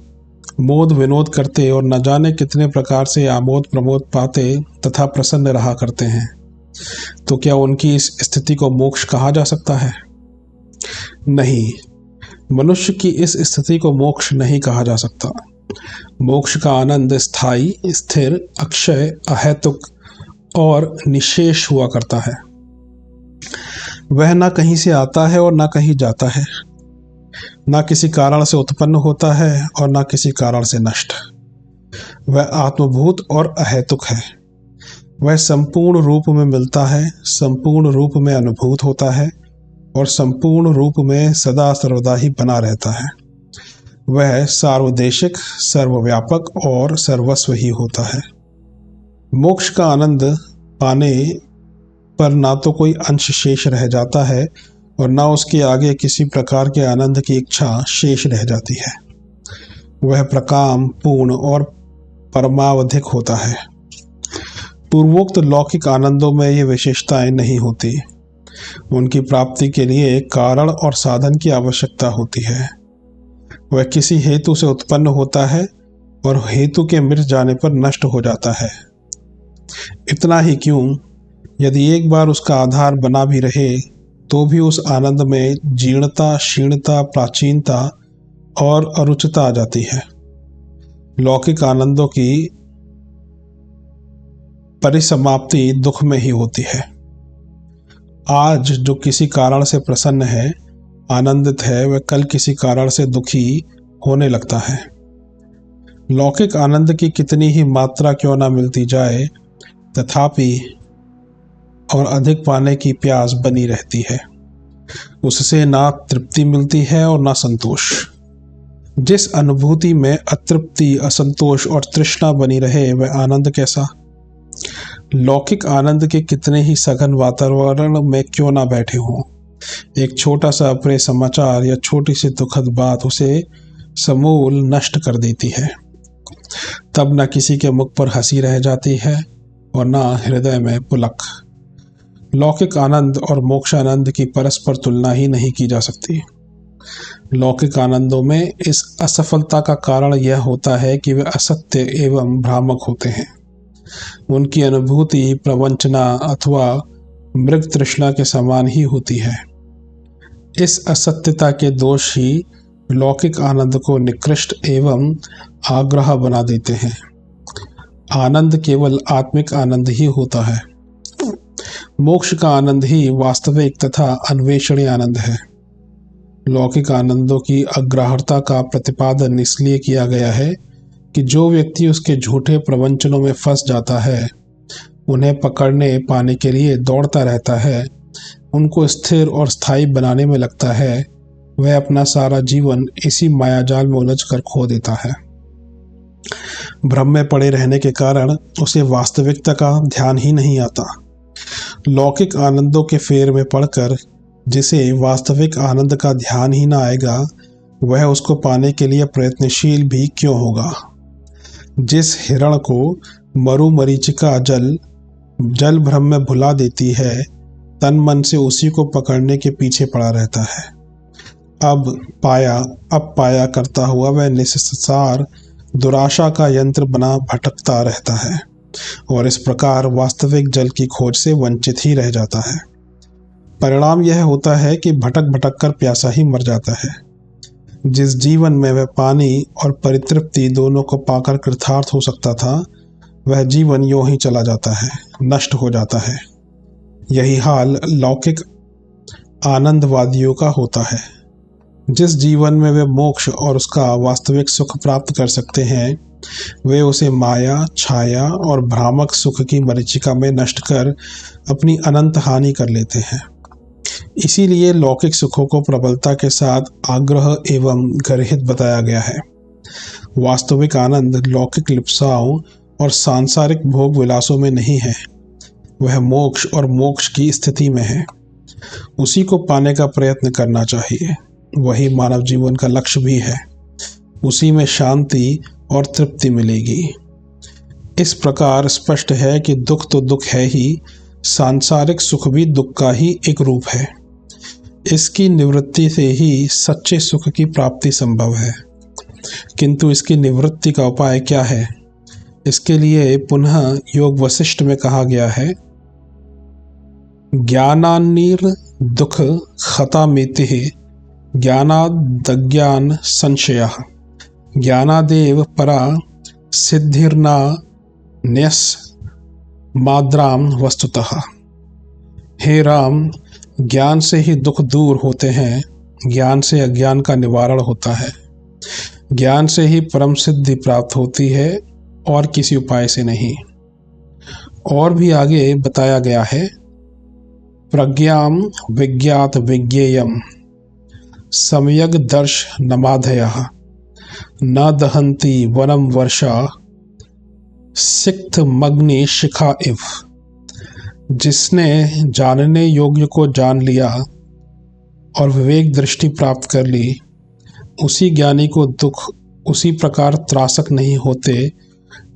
मोद विनोद करते और न जाने कितने प्रकार से आमोद प्रमोद पाते तथा प्रसन्न रहा करते हैं। तो क्या उनकी इस स्थिति को मोक्ष कहा जा सकता है? नहीं, मनुष्य की इस स्थिति को मोक्ष नहीं कहा जा सकता। मोक्ष का आनंद स्थायी, स्थिर, अक्षय, अहेतुक और निशेष हुआ करता है। वह ना कहीं से आता है और ना कहीं जाता है, ना किसी कारण से उत्पन्न होता है और ना किसी कारण से नष्ट। वह आत्मभूत और अहेतुक है। वह संपूर्ण रूप में मिलता है, संपूर्ण रूप में अनुभूत होता है और संपूर्ण रूप में सदा सर्वदा ही बना रहता है। वह सार्वदेशिक, सर्वव्यापक और सर्वस्व ही होता है। मोक्ष का आनंद पाने पर ना तो कोई अंश शेष रह जाता है और ना उसके आगे किसी प्रकार के आनंद की इच्छा शेष रह जाती है। वह प्रकाम, पूर्ण और परमावधिक होता है। पूर्वोक्त लौकिक आनंदों में ये विशेषताएं नहीं होती। उनकी प्राप्ति के लिए कारण और साधन की आवश्यकता होती है। वह किसी हेतु से उत्पन्न होता है और हेतु के मिट जाने पर नष्ट हो जाता है। इतना ही क्यों, यदि एक बार उसका आधार बना भी रहे तो भी उस आनंद में जीर्णता, क्षीणता, प्राचीनता और अरुचिता आ जाती है। लौकिक आनंदों की परिसमाप्ति दुख में ही होती है। आज जो किसी कारण से प्रसन्न है, आनंदित है, वह कल किसी कारण से दुखी होने लगता है। लौकिक आनंद की कितनी ही मात्रा क्यों ना मिलती जाए, तथापि और अधिक पाने की प्यास बनी रहती है। उससे ना तृप्ति मिलती है और ना संतोष। जिस अनुभूति में अतृप्ति, असंतोष और तृष्णा बनी रहे, वह आनंद कैसा? लौकिक आनंद के कितने ही सघन वातावरण में क्यों ना बैठे हों, एक छोटा सा अप्रिय समाचार या छोटी सी दुखद बात उसे समूल नष्ट कर देती है। तब न किसी के मुख पर हंसी रह जाती है और न हृदय में पुलक। लौकिक आनंद और मोक्षानंद की परस्पर तुलना ही नहीं की जा सकती। लौकिक आनंदों में इस असफलता का कारण यह होता है कि वे असत्य एवं भ्रामक होते हैं। उनकी अनुभूति प्रवंचना अथवा मृग तृष्णा के समान ही होती है। इस असत्यता के दोष ही लौकिक आनंद को निकृष्ट एवं आग्रह बना देते हैं। आनंद केवल आत्मिक आनंद ही होता है। मोक्ष का आनंद ही वास्तविक तथा अन्वेषणीय आनंद है। लौकिक आनंदों की अग्राह्यता का प्रतिपादन इसलिए किया गया है कि जो व्यक्ति उसके झूठे प्रवंचनों में फंस जाता है, उन्हें पकड़ने पाने के लिए दौड़ता रहता है, उनको स्थिर और स्थायी बनाने में लगता है, वह अपना सारा जीवन इसी मायाजाल में उलझकर खो देता है। भ्रम में पड़े रहने के कारण उसे वास्तविकता का ध्यान ही नहीं आता। लौकिक आनंदों के फेर में पड़कर जिसे वास्तविक आनंद का ध्यान ही न आएगा, वह उसको पाने के लिए प्रयत्नशील भी क्यों होगा। जिस हिरण को मरुमरीचिका जल भ्रम में भुला देती है, तन मन से उसी को पकड़ने के पीछे पड़ा रहता है। अब पाया करता हुआ वह निस्सार दुराशा का यंत्र बना भटकता रहता है और इस प्रकार वास्तविक जल की खोज से वंचित ही रह जाता है। परिणाम यह होता है कि भटक भटक कर प्यासा ही मर जाता है। जिस जीवन में वह पानी और परितृप्ति दोनों को पाकर कृतार्थ हो सकता था, वह जीवन यूं ही चला जाता है, नष्ट हो जाता है। यही हाल लौकिक आनंदवादियों का होता है। जिस जीवन में वे मोक्ष और उसका वास्तविक सुख प्राप्त कर सकते हैं, वे उसे माया, छाया और भ्रामक सुख की मरीचिका में नष्ट कर अपनी अनंत हानि कर लेते हैं। इसीलिए लौकिक सुखों को प्रबलता के साथ आग्रह एवं गर्हित बताया गया है। वास्तविक आनंद लौकिक लिप्साओं और सांसारिक भोग विलासों में नहीं है, वह मोक्ष और मोक्ष की स्थिति में है। उसी को पाने का प्रयत्न करना चाहिए। वही मानव जीवन का लक्ष्य भी है। उसी में शांति और तृप्ति मिलेगी। इस प्रकार स्पष्ट है कि दुख तो दुख है ही, सांसारिक सुख भी दुख का ही एक रूप है। इसकी निवृत्ति से ही सच्चे सुख की प्राप्ति संभव है। किंतु इसकी निवृत्ति का उपाय क्या है? इसके लिए पुनः योग वशिष्ठ में कहा गया है, ज्ञानान्नीर दुख खतामिति ज्ञानादज्ञान संशयः ज्ञानादेव परा सिद्धिर्ना न्यस माद्राम वस्तुतः। हे राम, ज्ञान से ही दुख दूर होते हैं, ज्ञान से अज्ञान का निवारण होता है। ज्ञान से ही परम सिद्धि प्राप्त होती है और किसी उपाय से नहीं। और भी आगे बताया गया है, प्रज्ञाम विज्ञात विज्ञेयम सम्यग दर्श नमाधयः न दहन्ति वनम वर्षा सिक्त मग्नि शिखा इव। जिसने जानने योग्य को जान लिया और विवेक दृष्टि प्राप्त कर ली, उसी ज्ञानी को दुख उसी प्रकार त्रासक नहीं होते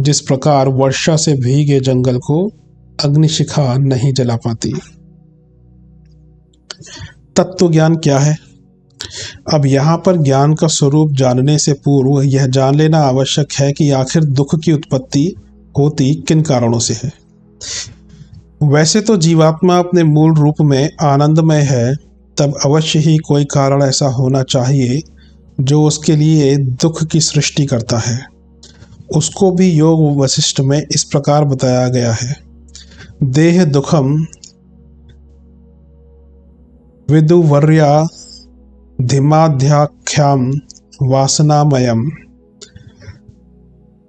जिस प्रकार वर्षा से भीगे जंगल को अग्निशिखा नहीं जला पाती। तत्व ज्ञान क्या है? अब यहाँ पर ज्ञान का स्वरूप जानने से पूर्व यह जान लेना आवश्यक है कि आखिर दुख की उत्पत्ति होती किन कारणों से है। वैसे तो जीवात्मा अपने मूल रूप में आनंदमय है, तब अवश्य ही कोई कारण ऐसा होना चाहिए जो उसके लिए दुख की सृष्टि करता है। उसको भी योग वशिष्ठ में इस प्रकार बताया गया है, देह दुखम विदुवर्या धिमाध्याख्याम वासनामयम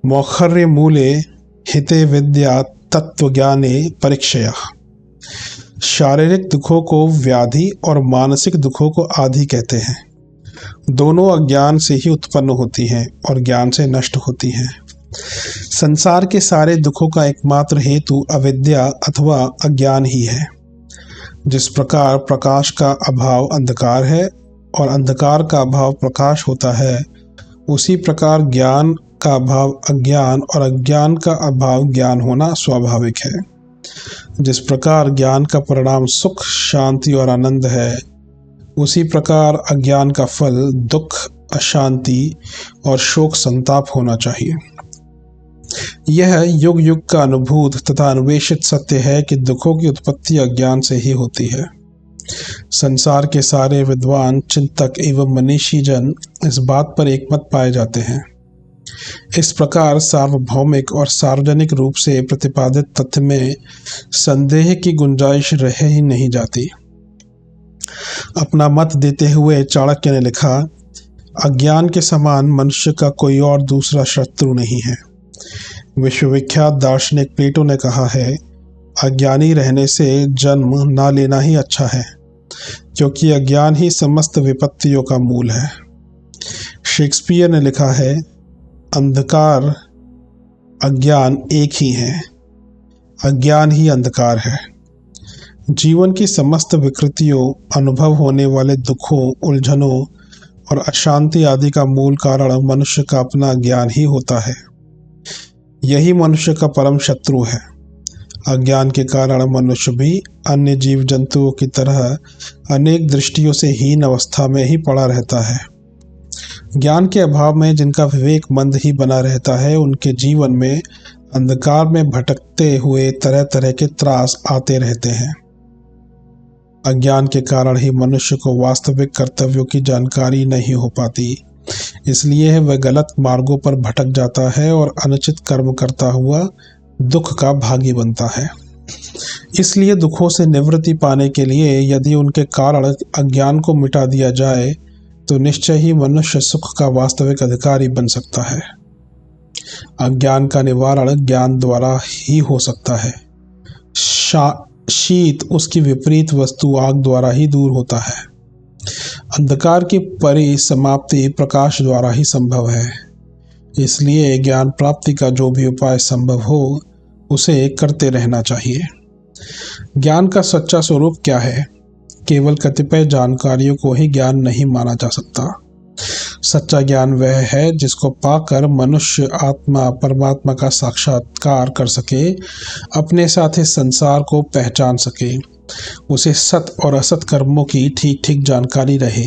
मौखर्य मूले हिते विद्या तत्वज्ञाने परीक्षया। शारीरिक दुखों को व्याधि और मानसिक दुखों को आदि कहते हैं। दोनों अज्ञान से ही उत्पन्न होती हैं और ज्ञान से नष्ट होती हैं। संसार के सारे दुखों का एकमात्र हेतु अविद्या अथवा अज्ञान ही है। जिस प्रकार प्रकाश का अभाव अंधकार है और अंधकार का अभाव प्रकाश होता है, उसी प्रकार ज्ञान का अभाव अज्ञान और अज्ञान का अभाव ज्ञान होना स्वाभाविक है। जिस प्रकार ज्ञान का परिणाम सुख, शांति और आनंद है, उसी प्रकार अज्ञान का फल दुख, अशांति और शोक संताप होना चाहिए। यह युग युग का अनुभूत तथा अन्वेषित सत्य है कि दुखों की उत्पत्ति अज्ञान से ही होती है। संसार के सारे विद्वान, चिंतक एवं मनीषी जन इस बात पर एकमत पाए जाते हैं। इस प्रकार सार्वभौमिक और सार्वजनिक रूप से प्रतिपादित तथ्य में संदेह की गुंजाइश रह ही नहीं जाती। अपना मत देते हुए चाणक्य ने लिखा, अज्ञान के समान मनुष्य का कोई और दूसरा शत्रु नहीं है। विश्वविख्यात दार्शनिक प्लेटो ने कहा है, अज्ञानी रहने से जन्म ना लेना ही अच्छा है, क्योंकि अज्ञान ही समस्त विपत्तियों का मूल है। शेक्सपियर ने लिखा है, अंधकार अज्ञान एक ही है, अज्ञान ही अंधकार है। जीवन की समस्त विकृतियों, अनुभव होने वाले दुखों, उलझनों और अशांति आदि का मूल कारण मनुष्य का अपना ज्ञान ही होता है। यही मनुष्य का परम शत्रु है। अज्ञान के कारण मनुष्य भी अन्य जीव जंतुओं की तरह अनेक दृष्टियों से हीन अवस्था में ही पड़ा रहता है। ज्ञान के अभाव में जिनका विवेक मंद ही बना रहता है, उनके जीवन में अंधकार में भटकते हुए तरह तरह के त्रास आते रहते हैं। अज्ञान के कारण ही मनुष्य को वास्तविक कर्तव्यों की जानकारी नहीं हो पाती, इसलिए वह गलत मार्गों पर भटक जाता है और अनुचित कर्म करता हुआ दुख का भागी बनता है। इसलिए दुखों से निवृत्ति पाने के लिए यदि उनके कारण अज्ञान को मिटा दिया जाए तो निश्चय ही मनुष्य सुख का वास्तविक अधिकारी बन सकता है। अज्ञान का निवारण ज्ञान द्वारा ही हो सकता है। शीत उसकी विपरीत वस्तु आग द्वारा ही दूर होता है। अंधकार की परिसमाप्ति प्रकाश द्वारा ही संभव है। इसलिए ज्ञान प्राप्ति का जो भी उपाय संभव हो उसे करते रहना चाहिए। ज्ञान का सच्चा स्वरूप क्या है? केवल कतिपय जानकारियों को ही ज्ञान नहीं माना जा सकता। सच्चा ज्ञान वह है जिसको पाकर मनुष्य आत्मा परमात्मा का साक्षात्कार कर सके, अपने साथ इस संसार को पहचान सके, उसे सत और असत कर्मों की ठीक ठीक जानकारी रहे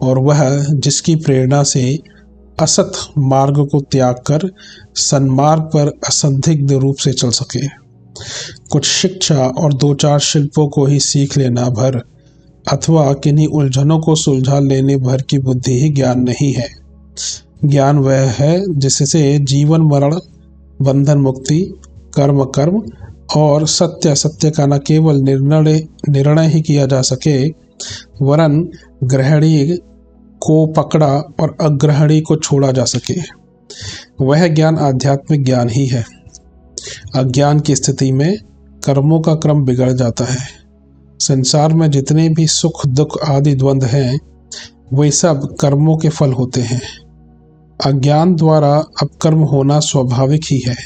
और वह जिसकी प्रेरणा से असत मार्ग को त्याग कर सन्मार्ग पर असंदिग्ध रूप से चल सके। कुछ शिक्षा और दो चार शिल्पों को ही सीख लेना भर अथवा किन्हीं उलझनों को सुलझा लेने भर की बुद्धि ही ज्ञान नहीं है। ज्ञान वह है जिससे जीवन मरण, बंधन मुक्ति, कर्म कर्म और सत्य असत्य का न केवल निर्णय ही किया जा सके, वरन ग्रहणी को पकड़ा और अग्रहणी को छोड़ा जा सके। वह ज्ञान आध्यात्मिक ज्ञान ही है। अज्ञान की स्थिति में कर्मों का क्रम बिगड़ जाता है। संसार में जितने भी सुख दुख आदि द्वंद्व हैं, वे सब कर्मों के फल होते हैं। अज्ञान द्वारा अपकर्म होना स्वाभाविक ही है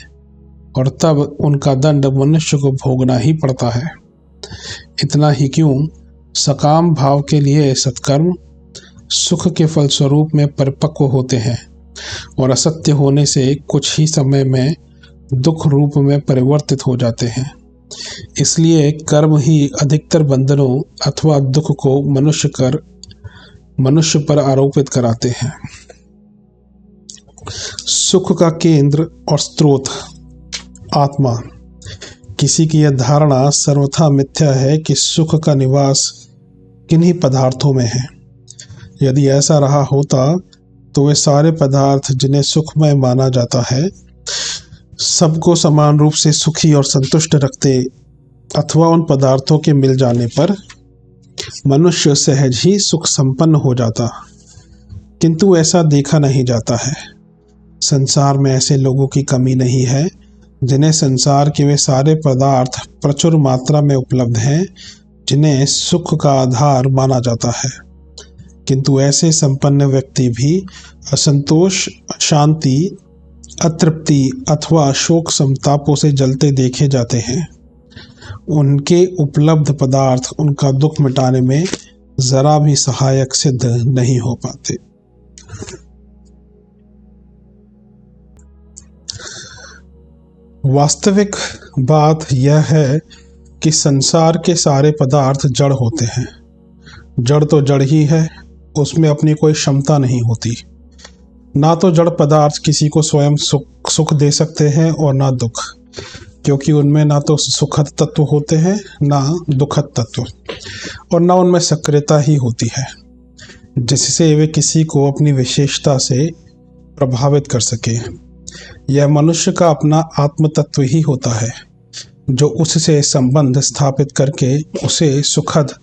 और तब उनका दंड मनुष्य को भोगना ही पड़ता है। इतना ही क्यों, सकाम भाव के लिए सत्कर्म सुख के फलस्वरूप में परिपक्व होते हैं और असत्य होने से कुछ ही समय में दुख रूप में परिवर्तित हो जाते हैं। इसलिए कर्म ही अधिकतर बंधनों अथवा दुख को मनुष्य पर आरोपित कराते हैं। सुख का केंद्र और स्रोत आत्मा। किसी की यह धारणा सर्वथा मिथ्या है कि सुख का निवास किन्हीं पदार्थों में है। यदि ऐसा रहा होता तो वे सारे पदार्थ जिन्हें सुखमय माना जाता है सबको समान रूप से सुखी और संतुष्ट रखते, अथवा उन पदार्थों के मिल जाने पर मनुष्य सहज ही सुख संपन्न हो जाता। किंतु ऐसा देखा नहीं जाता है। संसार में ऐसे लोगों की कमी नहीं है जिन्हें संसार के वे सारे पदार्थ प्रचुर मात्रा में उपलब्ध हैं जिन्हें सुख का आधार माना जाता है। किंतु ऐसे संपन्न व्यक्ति भी असंतोष, अशांति, अतृप्ति अथवा शोक संतापों से जलते देखे जाते हैं। उनके उपलब्ध पदार्थ उनका दुख मिटाने में जरा भी सहायक सिद्ध नहीं हो पाते। वास्तविक बात यह है कि संसार के सारे पदार्थ जड़ होते हैं। जड़ तो जड़ ही है, उसमें अपनी कोई क्षमता नहीं होती। ना तो जड़ पदार्थ किसी को स्वयं सुख दे सकते हैं और ना दुख, क्योंकि उनमें ना तो सुखद तत्व होते हैं ना दुखद तत्व, और ना उनमें सक्रियता ही होती है जिससे वे किसी को अपनी विशेषता से प्रभावित कर सके। यह मनुष्य का अपना आत्म तत्व ही होता है जो उससे संबंध स्थापित करके उसे सुखद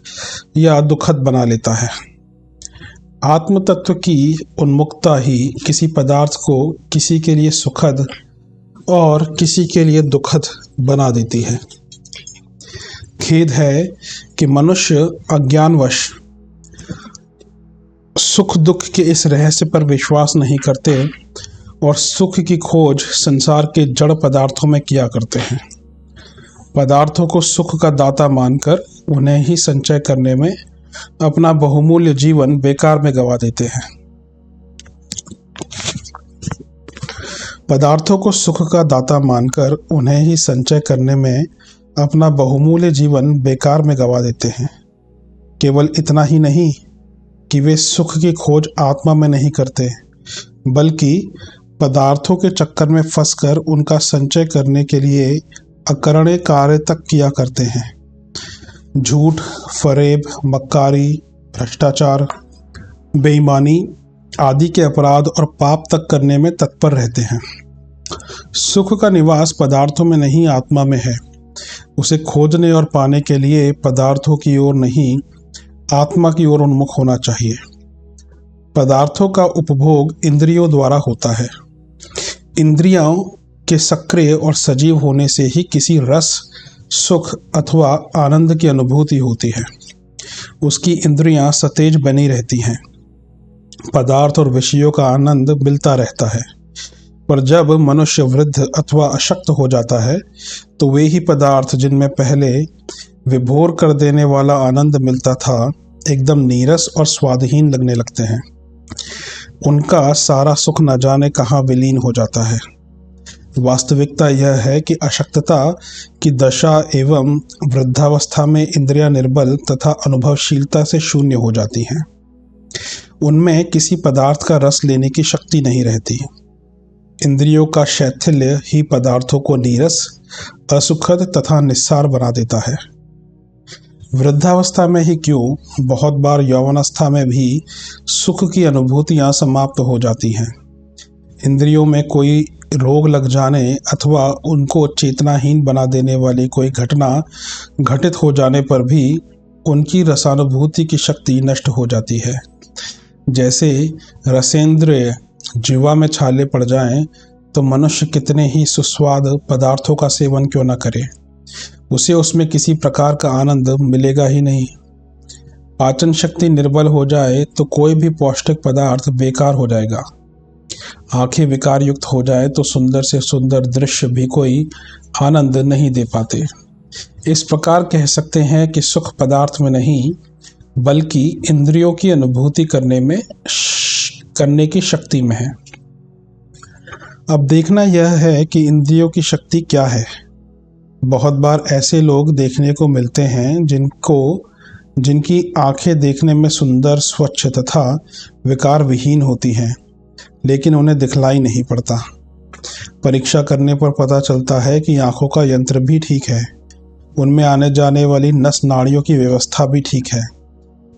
या दुखद बना लेता है। आत्म तत्व की उन्मुखता ही किसी पदार्थ को किसी के लिए सुखद और किसी के लिए दुखद बना देती है। खेद है कि मनुष्य अज्ञानवश सुख दुख के इस रहस्य पर विश्वास नहीं करते और सुख की खोज संसार के जड़ पदार्थों में किया करते हैं। पदार्थों को सुख का दाता मानकर उन्हें ही संचय करने में अपना बहुमूल्य जीवन बेकार में गंवा देते हैं। पदार्थों को सुख का दाता मानकर उन्हें ही संचय करने में अपना बहुमूल्य जीवन बेकार में गंवा देते हैं। केवल इतना ही नहीं कि वे सुख की खोज आत्मा में नहीं करते, बल्कि पदार्थों के चक्कर में फंसकर उनका संचय करने के लिए अकर्णीय कार्य तक किया करते हैं। झूठ, फरेब, मक्कारी, भ्रष्टाचार, बेईमानी आदि के अपराध और पाप तक करने में तत्पर रहते हैं। सुख का निवास पदार्थों में नहीं, आत्मा में है। उसे खोजने और पाने के लिए पदार्थों की ओर नहीं, आत्मा की ओर उन्मुख होना चाहिए। पदार्थों का उपभोग इंद्रियों द्वारा होता है। इंद्रियों के सक्रिय और सजीव होने से ही किसी रस, सुख अथवा आनंद की अनुभूति होती है। उसकी इंद्रियां सतेज बनी रहती हैं। पदार्थ और विषयों का आनंद मिलता रहता है। पर जब मनुष्य वृद्ध अथवा अशक्त हो जाता है तो वे ही पदार्थ जिनमें पहले विभोर कर देने वाला आनंद मिलता था, एकदम नीरस और स्वादहीन लगने लगते हैं। उनका सारा सुख न जाने कहाँ विलीन हो जाता है। वास्तविकता यह है कि अशक्तता की दशा एवं वृद्धावस्था में इंद्रियां निर्बल तथा अनुभवशीलता से शून्य हो जाती हैं। उनमें किसी पदार्थ का रस लेने की शक्ति नहीं रहती। इंद्रियों का शैथिल्य ही पदार्थों को नीरस, असुखद तथा निस्सार बना देता है। वृद्धावस्था में ही क्यों, बहुत बार यौवनावस्था में भी सुख की अनुभूतियां समाप्त हो जाती हैं। इंद्रियों में कोई रोग लग जाने अथवा उनको चेतनाहीन बना देने वाली कोई घटना घटित हो जाने पर भी उनकी रसानुभूति की शक्ति नष्ट हो जाती है। जैसे रसेंद्रिय जीवा में छाले पड़ जाएं तो मनुष्य कितने ही सुस्वाद पदार्थों का सेवन क्यों न करे, उसे उसमें किसी प्रकार का आनंद मिलेगा ही नहीं। पाचन शक्ति निर्बल हो जाए तो कोई भी पौष्टिक पदार्थ बेकार हो जाएगा। आंखें विकार युक्त हो जाए तो सुंदर से सुंदर दृश्य भी कोई आनंद नहीं दे पाते। इस प्रकार कह सकते हैं कि सुख पदार्थ में नहीं, बल्कि इंद्रियों की अनुभूति करने की शक्ति में है। अब देखना यह है कि इंद्रियों की शक्ति क्या है। बहुत बार ऐसे लोग देखने को मिलते हैं जिनकी आंखें देखने में सुंदर, स्वच्छ तथा विकार विहीन होती हैं, लेकिन उन्हें दिखलाई नहीं पड़ता। परीक्षा करने पर पता चलता है कि आंखों का यंत्र भी ठीक है, उनमें आने जाने वाली नस नाड़ियों की व्यवस्था भी ठीक है,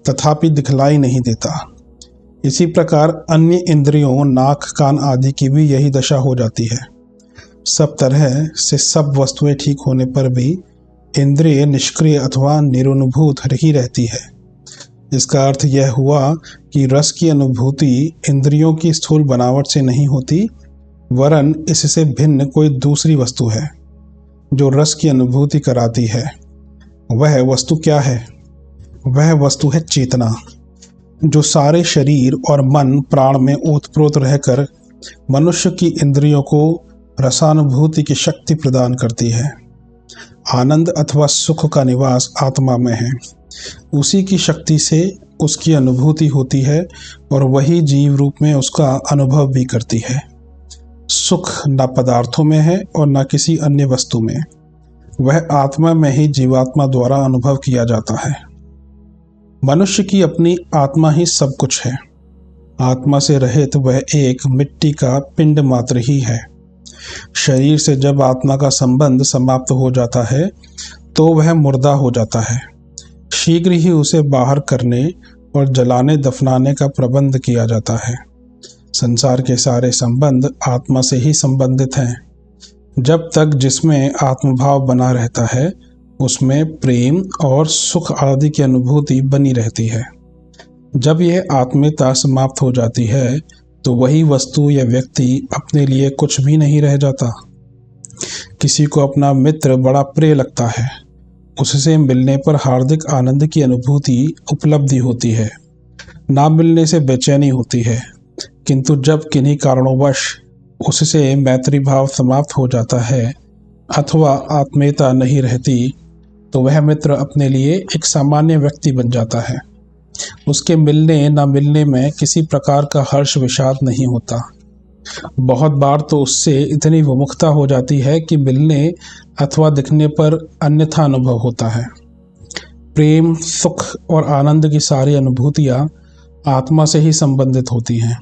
तथापि दिखलाई नहीं देता। इसी प्रकार अन्य इंद्रियों, नाक, कान आदि की भी यही दशा हो जाती है। सब तरह से सब वस्तुएं ठीक होने पर भी इंद्रिय निष्क्रिय अथवा निरनुभूत ही रहती है। इसका अर्थ यह हुआ कि रस की अनुभूति इंद्रियों की स्थूल बनावट से नहीं होती, वरन इससे भिन्न कोई दूसरी वस्तु है जो रस की अनुभूति कराती है। वह वस्तु क्या है? वह वस्तु है चेतना, जो सारे शरीर और मन प्राण में ओतप्रोत रहकर मनुष्य की इंद्रियों को रसानुभूति की शक्ति प्रदान करती है। आनंद अथवा सुख का निवास आत्मा में है। उसी की शक्ति से उसकी अनुभूति होती है और वही जीव रूप में उसका अनुभव भी करती है। सुख न पदार्थों में है और न किसी अन्य वस्तु में, वह आत्मा में ही जीवात्मा द्वारा अनुभव किया जाता है। मनुष्य की अपनी आत्मा ही सब कुछ है। आत्मा से रहित वह एक मिट्टी का पिंड मात्र ही है। शरीर से जब आत्मा का संबंध समाप्त हो जाता है तो वह मुर्दा हो जाता है। शीघ्र ही उसे बाहर करने और जलाने दफनाने का प्रबंध किया जाता है। संसार के सारे संबंध आत्मा से ही संबंधित हैं। जब तक जिसमें आत्मभाव बना रहता है उसमें प्रेम और सुख आदि की अनुभूति बनी रहती है। जब यह आत्मीयता समाप्त हो जाती है तो वही वस्तु या व्यक्ति अपने लिए कुछ भी नहीं रह जाता। किसी को अपना मित्र बड़ा प्रिय लगता है, उससे मिलने पर हार्दिक आनंद की अनुभूति उपलब्धि होती है, ना मिलने से बेचैनी होती है। किंतु जब किन्हीं कारणोंवश उससे मैत्री भाव समाप्त हो जाता है अथवा आत्मीयता नहीं रहती तो वह मित्र अपने लिए एक सामान्य व्यक्ति बन जाता है। उसके मिलने न मिलने में किसी प्रकार का हर्ष विषाद नहीं होता। बहुत बार तो उससे इतनी विमुखता हो जाती है कि मिलने अथवा दिखने पर अन्यथा अनुभव होता है। प्रेम, सुख और आनंद की सारी अनुभूतियाँ आत्मा से ही संबंधित होती हैं,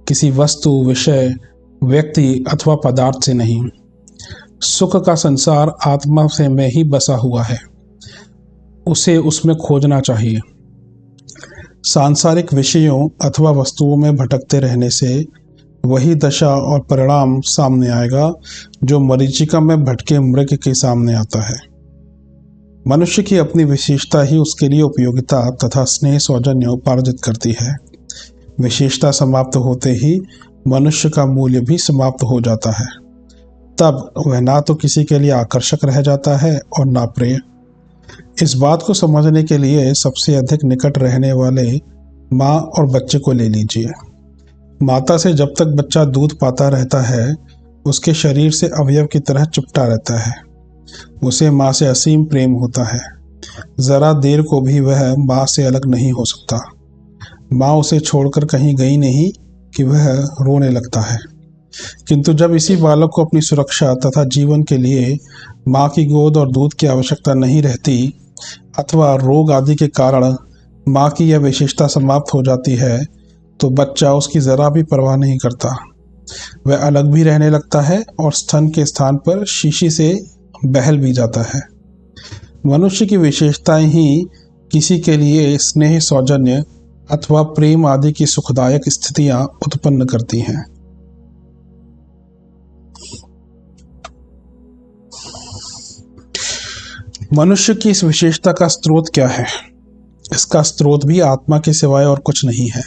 किसी वस्तु, विषय, व्यक्ति अथवा पदार्थ से नहीं। सुख का संसार आत्मा से में ही बसा हुआ है, उसे उसमें खोजना चाहिए। सांसारिक विषयों अथवा वस्तुओं में भटकते रहने से वही दशा और परिणाम सामने आएगा जो मरीचिका में भटके मृग के सामने आता है। मनुष्य की अपनी विशेषता ही उसके लिए उपयोगिता तथा स्नेह सौजन्य उपार्जित करती है। विशेषता समाप्त होते ही मनुष्य का मूल्य भी समाप्त हो जाता है। तब वह ना तो किसी के लिए आकर्षक रह जाता है और ना प्रिय। इस बात को समझने के लिए सबसे अधिक निकट रहने वाले माँ और बच्चे को ले लीजिए। माता से जब तक बच्चा दूध पाता रहता है, उसके शरीर से अवयव की तरह चिपटा रहता है। उसे माँ से असीम प्रेम होता है। जरा देर को भी वह माँ से अलग नहीं हो सकता। माँ उसे छोड़कर कहीं गई नहीं कि वह रोने लगता है। किंतु जब इसी बालक को अपनी सुरक्षा तथा जीवन के लिए माँ की गोद और दूध की आवश्यकता नहीं रहती अथवा रोग आदि के कारण माँ की यह विशेषता समाप्त हो जाती है, तो बच्चा उसकी जरा भी परवाह नहीं करता। वह अलग भी रहने लगता है और स्तन के स्थान पर शीशी से बहल भी जाता है। मनुष्य की विशेषताएं ही किसी के लिए स्नेह, सौजन्य अथवा प्रेम आदि की सुखदायक स्थितियां उत्पन्न करती हैं। मनुष्य की इस विशेषता का स्रोत क्या है? इसका स्रोत भी आत्मा के सिवाय और कुछ नहीं है।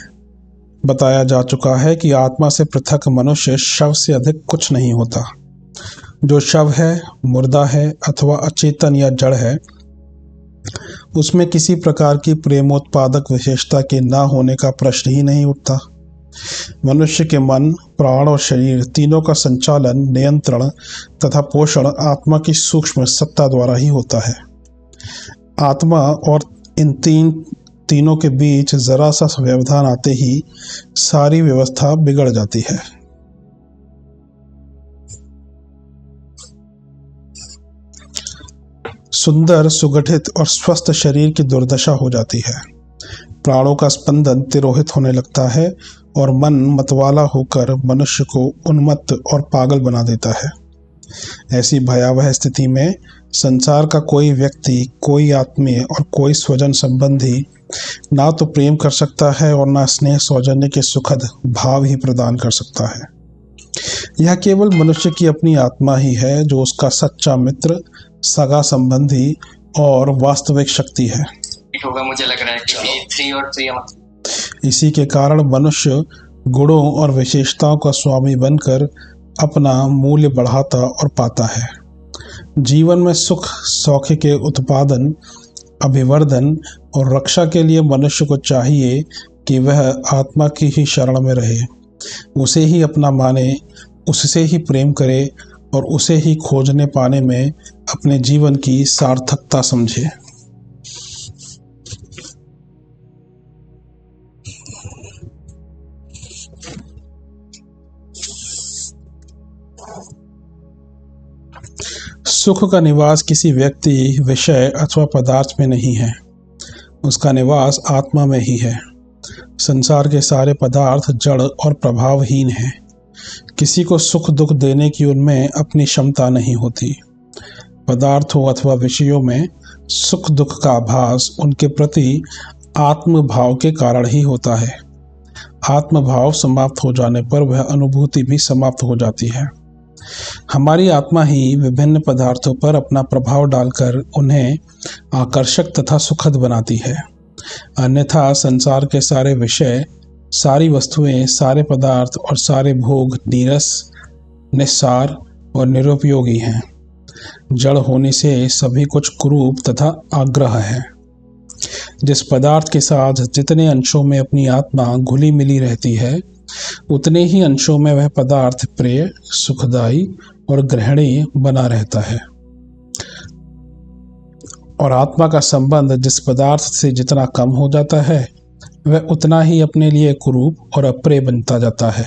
बताया जा चुका है कि आत्मा से पृथक मनुष्य शव से अधिक कुछ नहीं होता। जो शव है, मुर्दा है अथवा अचेतन या जड़ है, उसमें किसी प्रकार की प्रेमोत्पादक विशेषता के ना होने का प्रश्न ही नहीं उठता। मनुष्य के मन, प्राण और शरीर तीनों का संचालन, नियंत्रण तथा पोषण आत्मा की सूक्ष्म सत्ता द्वारा ही होता है। आत्मा और इन तीनों के बीच जरा सा व्यवधान आते ही सारी व्यवस्था बिगड़ जाती है। सुंदर, सुगठित और स्वस्थ शरीर की दुर्दशा हो जाती है। प्राणों का स्पंदन तिरोहित होने लगता है और मन मतवाला होकर मनुष्य को उन्मत्त और पागल बना देता है। ऐसी भयावह स्थिति में संसार का कोई व्यक्ति, कोई आत्मीय और कोई स्वजन संबंधी ना तो प्रेम कर सकता है और ना स्नेह सौजन्य के सुखद भाव ही प्रदान कर सकता है। यह केवल मनुष्य की अपनी आत्मा ही है जो उसका सच्चा मित्र, सगा संबंधी और वास्तविक शक्ति है। होगा मुझे लग रहा है कि 3 और 3 इसी के कारण मनुष्य गुणों और विशेषताओं का स्वामी बनकर अपना मूल्य बढ़ाता और पाता है। जीवन में सुख सौख्य के उत्पादन, अभिवर्धन और रक्षा के लिए मनुष्य को चाहिए कि वह आत्मा की ही शरण में रहे, उसे ही अपना माने, उससे ही प्रेम करे और उसे ही खोजने पाने में अपने जीवन की सार्थकता समझे। सुख का निवास किसी व्यक्ति, विषय अथवा पदार्थ में नहीं है, उसका निवास आत्मा में ही है। संसार के सारे पदार्थ जड़ और प्रभावहीन हैं। किसी को सुख दुख देने की उनमें अपनी क्षमता नहीं होती। पदार्थों अथवा विषयों में सुख दुख का आभास उनके प्रति आत्मभाव के कारण ही होता है। आत्मभाव समाप्त हो जाने पर वह अनुभूति भी समाप्त हो जाती है। हमारी आत्मा ही विभिन्न पदार्थों पर अपना प्रभाव डालकर उन्हें आकर्षक तथा सुखद बनाती है। अन्यथा संसार के सारे विषय, सारी वस्तुएं, सारे पदार्थ और सारे भोग नीरस, निस्सार और निरुपयोगी हैं। जड़ होने से सभी कुछ कुरूप तथा आग्रह है। जिस पदार्थ के साथ जितने अंशों में अपनी आत्मा घुली मिली रहती है, उतने ही अंशों में वह पदार्थ प्रिय, सुखदायी और ग्रहणीय बना रहता है। और आत्मा का संबंध जिस पदार्थ से जितना कम हो जाता है वह उतना ही अपने लिए कुरूप और अप्रिय बनता जाता है।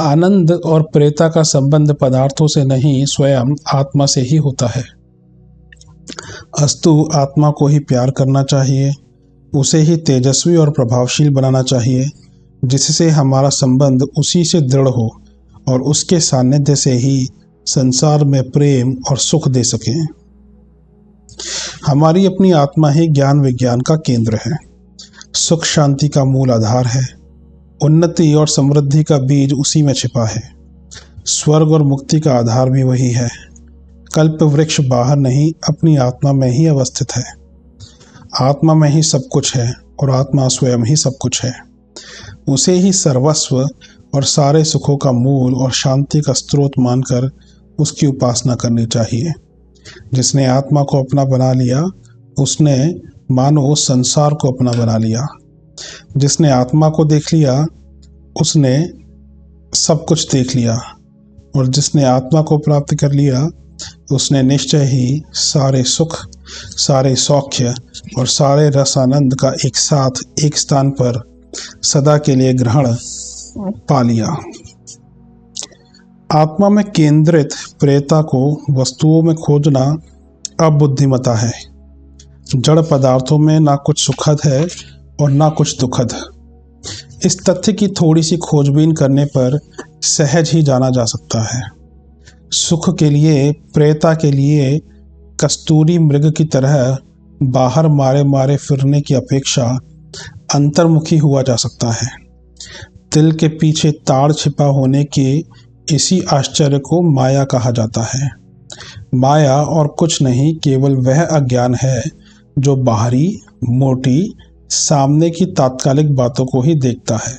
आनंद और प्रियता का संबंध पदार्थों से नहीं स्वयं आत्मा से ही होता है। अस्तु आत्मा को ही प्यार करना चाहिए, उसे ही तेजस्वी और प्रभावशील बनाना चाहिए, जिससे हमारा संबंध उसी से दृढ़ हो और उसके सानिध्य से ही संसार में प्रेम और सुख दे सकें। हमारी अपनी आत्मा ही ज्ञान विज्ञान का केंद्र है, सुख शांति का मूल आधार है, उन्नति और समृद्धि का बीज उसी में छिपा है। स्वर्ग और मुक्ति का आधार भी वही है। कल्प वृक्ष बाहर नहीं, अपनी आत्मा में ही अवस्थित है। आत्मा में ही सब कुछ है और आत्मा स्वयं ही सब कुछ है। उसे ही सर्वस्व और सारे सुखों का मूल और शांति का स्रोत मानकर उसकी उपासना करनी चाहिए। जिसने आत्मा को अपना बना लिया उसने मानो संसार को अपना बना लिया। जिसने आत्मा को देख लिया उसने सब कुछ देख लिया, और जिसने आत्मा को प्राप्त कर लिया उसने निश्चय ही सारे सुख, सारे सौख्य और सारे रसानंद का एक साथ एक स्थान पर सदा के लिए ग्रहण पा लिया। आत्मा में केंद्रित प्रेता को वस्तुओं में खोजना अबुद्धिमता है। जड़ पदार्थों में ना कुछ सुखद है और ना कुछ दुखद। इस तथ्य की थोड़ी सी खोजबीन करने पर सहज ही जाना जा सकता है। सुख के लिए प्रेता के लिए कस्तूरी मृग की तरह बाहर मारे मारे फिरने की अपेक्षा अंतर्मुखी हुआ जा सकता है। दिल के पीछे ताड़ छिपा होने के इसी आश्चर्य को माया कहा जाता है। माया और कुछ नहीं, केवल वह अज्ञान है जो बाहरी, मोटी, सामने की तात्कालिक बातों को ही देखता है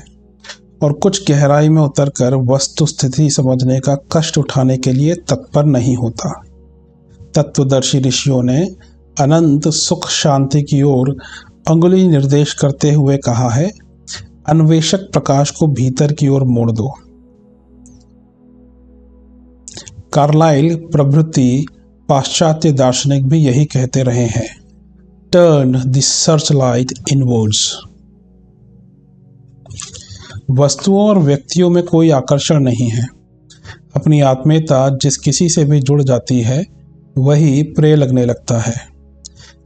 और कुछ गहराई में उतरकर वस्तु स्थिति समझने का कष्ट उठाने के लिए तत्पर नहीं होता। तत्वदर्शी ऋषियों ने अनंत सुख शांति की ओर अंगुली निर्देश करते हुए कहा है, अन्वेषक प्रकाश को भीतर की ओर मोड़ दो। कार्लाइल प्रभृति पाश्चात्य दार्शनिक भी यही कहते रहे हैं, टर्न द सर्चलाइट इनवर्ड्स। वस्तुओं और व्यक्तियों में कोई आकर्षण नहीं है। अपनी आत्मीयता जिस किसी से भी जुड़ जाती है वही प्रिय लगने लगता है।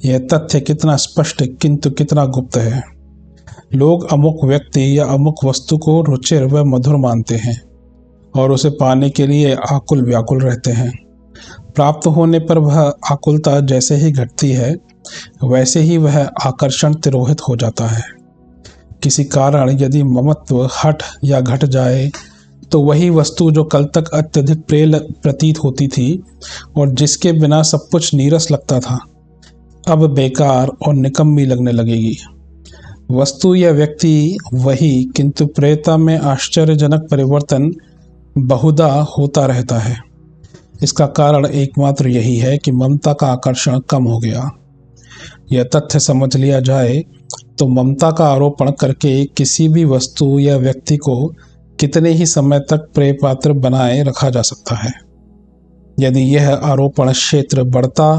यह तथ्य कितना स्पष्ट किंतु कितना गुप्त है। लोग अमुक व्यक्ति या अमुक वस्तु को रुचिर व मधुर मानते हैं और उसे पाने के लिए आकुल व्याकुल रहते हैं। प्राप्त होने पर वह आकुलता जैसे ही घटती है वैसे ही वह आकर्षण तिरोहित हो जाता है। किसी कारण यदि ममत्व हट या घट जाए तो वही वस्तु जो कल तक अत्यधिक प्रिय प्रतीत होती थी और जिसके बिना सब कुछ नीरस लगता था, अब बेकार और निकम्मी लगने लगेगी। वस्तु या व्यक्ति वही, किंतु प्रियता में आश्चर्यजनक परिवर्तन बहुधा होता रहता है। इसका कारण एकमात्र यही है कि ममता का आकर्षण कम हो गया। यह तथ्य समझ लिया जाए तो ममता का आरोपण करके किसी भी वस्तु या व्यक्ति को कितने ही समय तक प्रिय पात्र बनाए रखा जा सकता है। यदि यह आरोपण क्षेत्र बढ़ता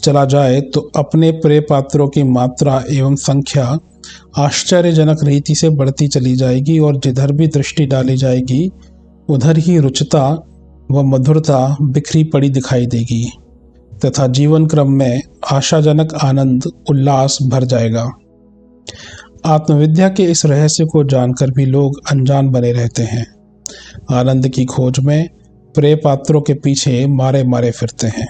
चला जाए तो अपने प्रिय पात्रों की मात्रा एवं संख्या आश्चर्यजनक रीति से बढ़ती चली जाएगी और जिधर भी दृष्टि डाली जाएगी उधर ही रुचिता व मधुरता बिखरी पड़ी दिखाई देगी तथा जीवन क्रम में आशाजनक आनंद उल्लास भर जाएगा। आत्मविद्या के इस रहस्य को जानकर भी लोग अनजान बने रहते हैं। आनंद की खोज में प्रिय पात्रों के पीछे मारे मारे फिरते हैं।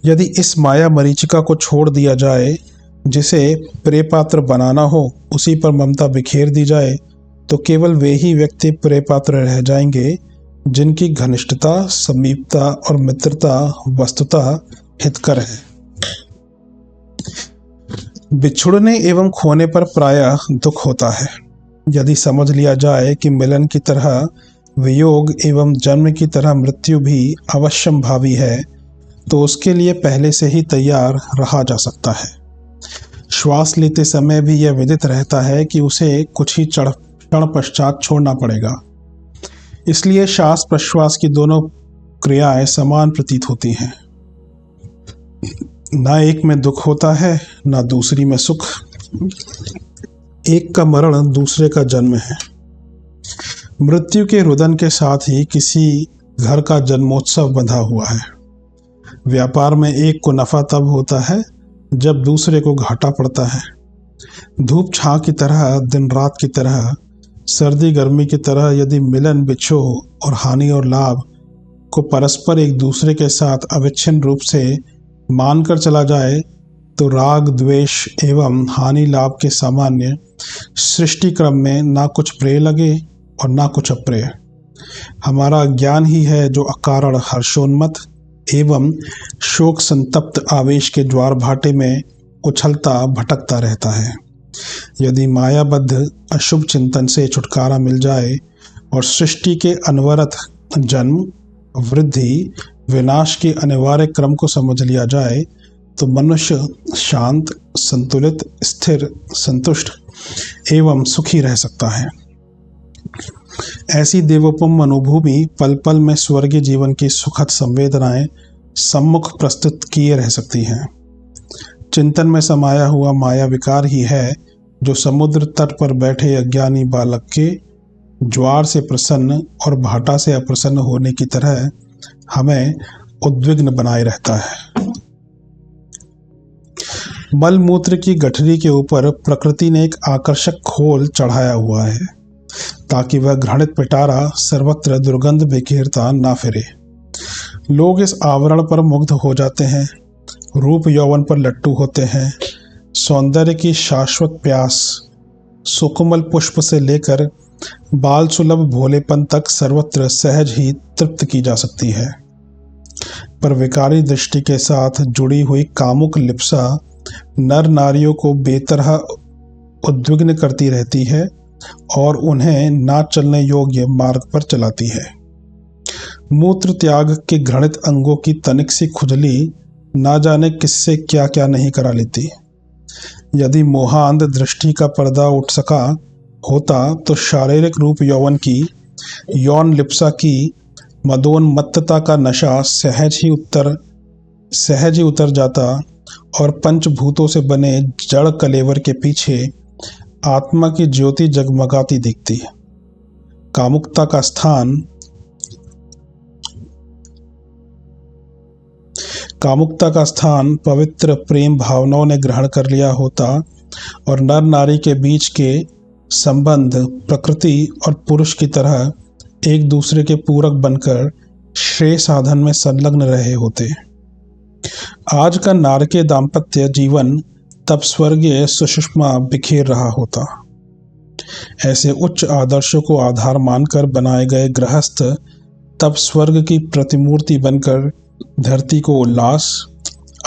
यदि इस माया मरीचिका को छोड़ दिया जाए, जिसे प्रिय पात्र बनाना हो उसी पर ममता बिखेर दी जाए, तो केवल वे ही व्यक्ति प्रिय पात्र रह जाएंगे जिनकी घनिष्ठता, समीपता और मित्रता वस्तुतः हितकर है। बिछुड़ने एवं खोने पर प्रायः दुख होता है। यदि समझ लिया जाए कि मिलन की तरह वियोग एवं जन्म की तरह मृत्यु भी अवश्यंभावी है, तो उसके लिए पहले से ही तैयार रहा जा सकता है। श्वास लेते समय भी यह विदित रहता है कि उसे कुछ ही क्षण पश्चात छोड़ना पड़ेगा। इसलिए श्वास प्रश्वास की दोनों क्रियाएं समान प्रतीत होती हैं। ना एक में दुख होता है ना दूसरी में सुख। एक का मरण दूसरे का जन्म है। मृत्यु के रुदन के साथ ही किसी घर का जन्मोत्सव बंधा हुआ है। व्यापार में एक को नफा तब होता है जब दूसरे को घाटा पड़ता है। धूप छां की तरह, दिन रात की तरह, सर्दी गर्मी की तरह यदि मिलन बिछोह और हानि और लाभ को परस्पर एक दूसरे के साथ अविच्छिन्न रूप से मानकर चला जाए तो राग द्वेष एवं हानि लाभ के सामान्य सृष्टि क्रम में ना कुछ प्रिय लगे और ना कुछ अप्रिय। हमारा अज्ञान ही है जो अकारण हर्षोन्मत्त एवं शोक संतप्त आवेश के ज्वार भाटे में उछलता भटकता रहता है। यदि मायाबद्ध अशुभ चिंतन से छुटकारा मिल जाए और सृष्टि के अनवरत जन्म वृद्धि विनाश के अनिवार्य क्रम को समझ लिया जाए तो मनुष्य शांत, संतुलित, स्थिर, संतुष्ट एवं सुखी रह सकता है। ऐसी देवोपम मनोभूमि पल पल में स्वर्गीय जीवन की सुखद संवेदनाएं सम्मुख प्रस्तुत किए रह सकती हैं। चिंतन में समाया हुआ माया विकार ही है जो समुद्र तट पर बैठे अज्ञानी बालक के ज्वार से प्रसन्न और भाटा से अप्रसन्न होने की तरह हमें उद्विग्न बनाए रहता है। मल मूत्र की गठरी के ऊपर प्रकृति ने एक आकर्षक खोल चढ़ाया हुआ है ताकि वह घृणित पिटारा सर्वत्र दुर्गंध बिखेरता ना फिरे। लोग इस आवरण पर मुग्ध हो जाते हैं, रूप यौवन पर लट्टू होते हैं। सौंदर्य की शाश्वत प्यास सुकोमल पुष्प से लेकर बाल सुलभ भोलेपन तक सर्वत्र सहज ही तृप्त की जा सकती है, पर विकारी दृष्टि के साथ जुड़ी हुई कामुक लिप्सा नर नारियों को बेतरह उद्विग्न करती रहती है और उन्हें ना चलने योग्य मार्ग पर चलाती है। मूत्र त्याग के घृणित अंगों की तनिक सी खुजली ना जाने किससे क्या क्या नहीं करा लेती। यदि मोहांध दृष्टि का पर्दा उठ सका होता तो शारीरिक रूप यौवन की यौन लिप्सा की मदोन्मत्तता का नशा सहज ही उतर जाता और पंचभूतों से बने जड़ कलेवर के पीछे आत्मा की ज्योति जगमगाती दिखती। कामुकता का स्थान पवित्र प्रेम भावनाओं ने ग्रहण कर लिया होता और नर नारी के बीच के संबंध प्रकृति और पुरुष की तरह एक दूसरे के पूरक बनकर श्रेय साधन में संलग्न रहे होते। आज का नारकीय दाम्पत्य जीवन तब स्वर्गीय सुषुम्ना बिखेर रहा होता। ऐसे उच्च आदर्शों को आधार मानकर बनाए गए गृहस्थ तब स्वर्ग की प्रतिमूर्ति बनकर धरती को उल्लास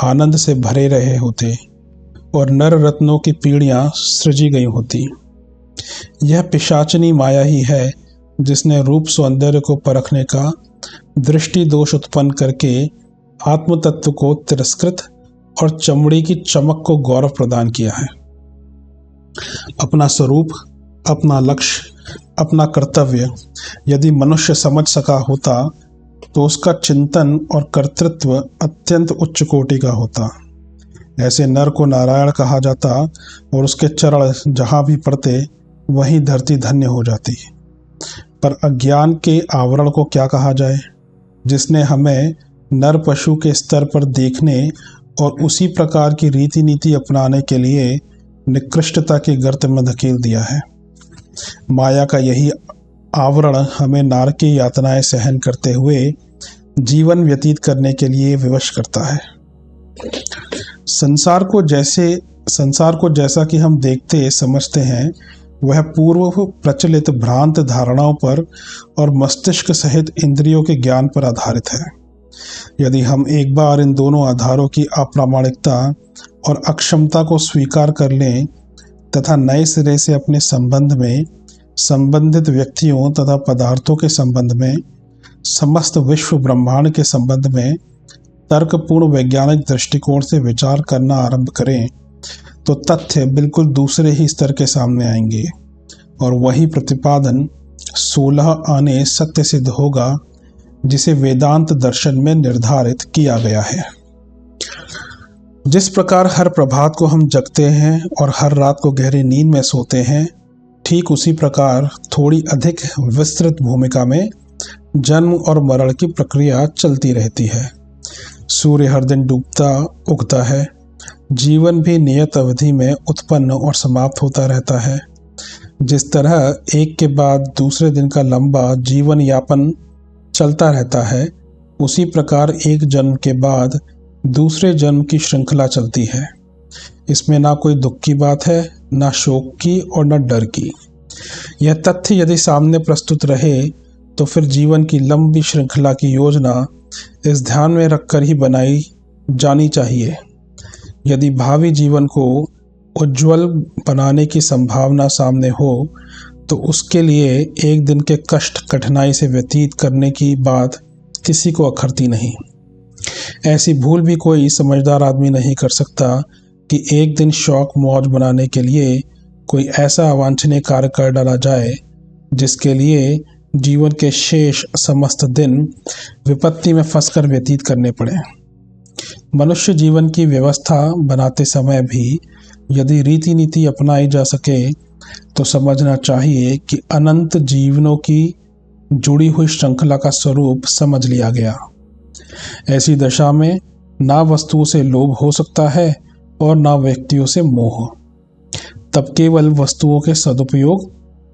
आनंद से भरे रहे होते और नर रत्नों की पीढ़ियां सृजी गई होती। यह पिशाचनी माया ही है जिसने रूप सौंदर्य को परखने का दृष्टि दोष उत्पन्न करके आत्म तत्व को तिरस्कृत और चमड़ी की चमक को गौरव प्रदान किया है। अपना स्वरूप, अपना लक्ष्य, अपना कर्तव्य यदि मनुष्य समझ सका होता तो उसका चिंतन और कर्तृत्व अत्यंत उच्च कोटि का होता। ऐसे नर को नारायण कहा जाता और उसके चरण जहाँ भी पड़ते वहीं धरती धन्य हो जाती। पर अज्ञान के आवरण को क्या कहा जाए जिसने हमें नर पशु के स्तर पर देखने और उसी प्रकार की रीति नीति अपनाने के लिए निकृष्टता के गर्त में धकेल दिया है। माया का यही आवरण हमें नारकीय यातनाएं सहन करते हुए जीवन व्यतीत करने के लिए विवश करता है। संसार को जैसा कि हम देखते समझते हैं वह पूर्व प्रचलित भ्रांत धारणाओं पर और मस्तिष्क सहित इंद्रियों के ज्ञान पर आधारित है। यदि हम एक बार इन दोनों आधारों की अप्रामाणिकता और अक्षमता को स्वीकार कर लें तथा नए सिरे से अपने संबंध में, संबंधित व्यक्तियों तथा पदार्थों के संबंध में, समस्त विश्व ब्रह्मांड के संबंध में तर्कपूर्ण वैज्ञानिक दृष्टिकोण से विचार करना आरंभ करें तो तथ्य बिल्कुल दूसरे ही स्तर के सामने आएंगे और वही प्रतिपादन 16 आने सत्य सिद्ध होगा जिसे वेदांत दर्शन में निर्धारित किया गया है। जिस प्रकार हर प्रभात को हम जगते हैं और हर रात को गहरी नींद में सोते हैं, ठीक उसी प्रकार थोड़ी अधिक विस्तृत भूमिका में जन्म और मरण की प्रक्रिया चलती रहती है। सूर्य हर दिन डूबता उगता है। जीवन भी नियत अवधि में उत्पन्न और समाप्त होता रहता है। जिस तरह एक के बाद दूसरे दिन का लंबा जीवन यापन चलता रहता है, उसी प्रकार एक जन्म के बाद दूसरे जन्म की श्रृंखला चलती है। इसमें ना कोई दुख की बात है, ना शोक की और न डर की। यह तथ्य यदि सामने प्रस्तुत रहे तो फिर जीवन की लंबी श्रृंखला की योजना इस ध्यान में रखकर ही बनाई जानी चाहिए। यदि भावी जीवन को उज्ज्वल बनाने की संभावना सामने हो तो उसके लिए एक दिन के कष्ट कठिनाई से व्यतीत करने की बात किसी को अखरती नहीं। ऐसी भूल भी कोई समझदार आदमी नहीं कर सकता कि एक दिन शौक मौज बनाने के लिए कोई ऐसा अवांछनीय कार्य कर डाला जाए जिसके लिए जीवन के शेष समस्त दिन विपत्ति में फंसकर व्यतीत करने पड़े। मनुष्य जीवन की व्यवस्था बनाते समय भी यदि रीति नीति अपनाई जा सके तो समझना चाहिए कि अनंत जीवनों की जुड़ी हुई श्रृंखला का स्वरूप समझ लिया गया। ऐसी दशा में ना वस्तुओं से लोभ हो सकता है और ना व्यक्तियों से मोह। तब केवल वस्तुओं के सदुपयोग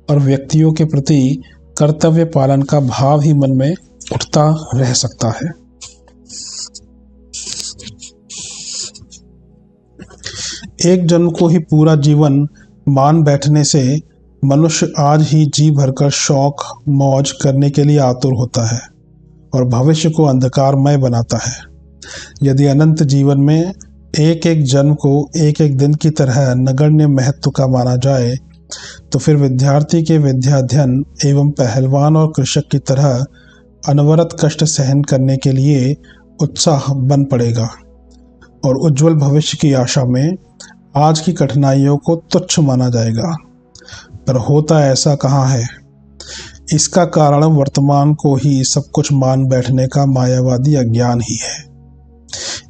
और व्यक्तियों के प्रति कर्तव्य पालन का भाव ही मन में उठता रह सकता है। एक जन्म को ही पूरा जीवन मान बैठने से मनुष्य आज ही जी भरकर शौक मौज करने के लिए आतुर होता है और भविष्य को अंधकारमय बनाता है। यदि अनंत जीवन में एक एक जन्म को एक एक दिन की तरह नगण्य महत्व का माना जाए तो फिर विद्यार्थी के विद्याध्ययन एवं पहलवान और कृषक की तरह अनवरत कष्ट सहन करने के लिए उत्साह बन पड़ेगा और उज्ज्वल भविष्य की आशा में आज की कठिनाइयों को तुच्छ माना जाएगा। पर होता ऐसा कहाँ है? इसका कारण वर्तमान को ही सब कुछ मान बैठने का मायावादी अज्ञान ही है।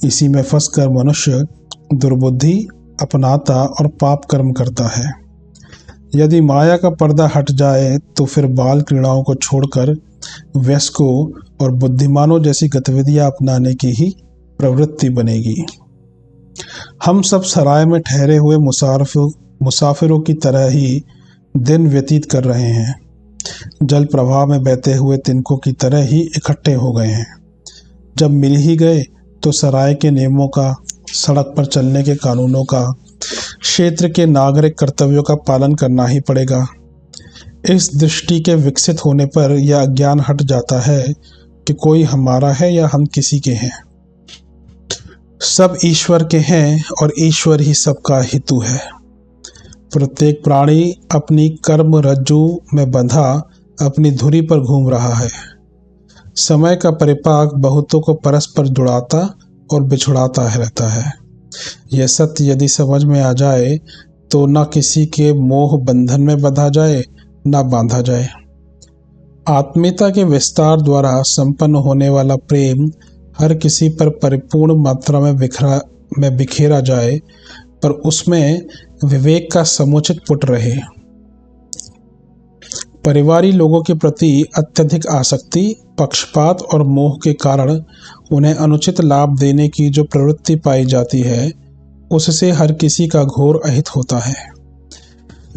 इसी में फंसकर मनुष्य दुर्बुद्धि अपनाता और पाप कर्म करता है। यदि माया का पर्दा हट जाए तो फिर बाल क्रीड़ाओं को छोड़कर वयस्कों और बुद्धिमानों जैसी गतिविधियां अपनाने की ही प्रवृत्ति बनेगी। हम सब सराय में ठहरे हुए मुसाफिरों की तरह ही दिन व्यतीत कर रहे हैं। जल प्रवाह में बहते हुए तिनकों की तरह ही इकट्ठे हो गए हैं। जब मिल ही गए तो सराय के नियमों का, सड़क पर चलने के कानूनों का, क्षेत्र के नागरिक कर्तव्यों का पालन करना ही पड़ेगा। इस दृष्टि के विकसित होने पर यह अज्ञान हट जाता है कि कोई हमारा है या हम किसी के हैं। सब ईश्वर के हैं और ईश्वर ही सबका हितु है। प्रत्येक प्राणी अपनी कर्म रज्जु में बंधा अपनी धुरी पर घूम रहा है। समय का परिपाक बहुतों को परस्पर जुड़ाता और बिछुड़ाता रहता है। यह सत्य यदि समझ में आ जाए तो न किसी के मोह बंधन में बंधा जाए न बांधा जाए। आत्मीयता के विस्तार द्वारा संपन्न होने वाला प्रेम हर किसी पर परिपूर्ण मात्रा में बिखेरा जाए, पर उसमें विवेक का समुचित पुट रहे। परिवारी लोगों के प्रति अत्यधिक आसक्ति, पक्षपात और मोह के कारण उन्हें अनुचित लाभ देने की जो प्रवृत्ति पाई जाती है, उससे हर किसी का घोर अहित होता है।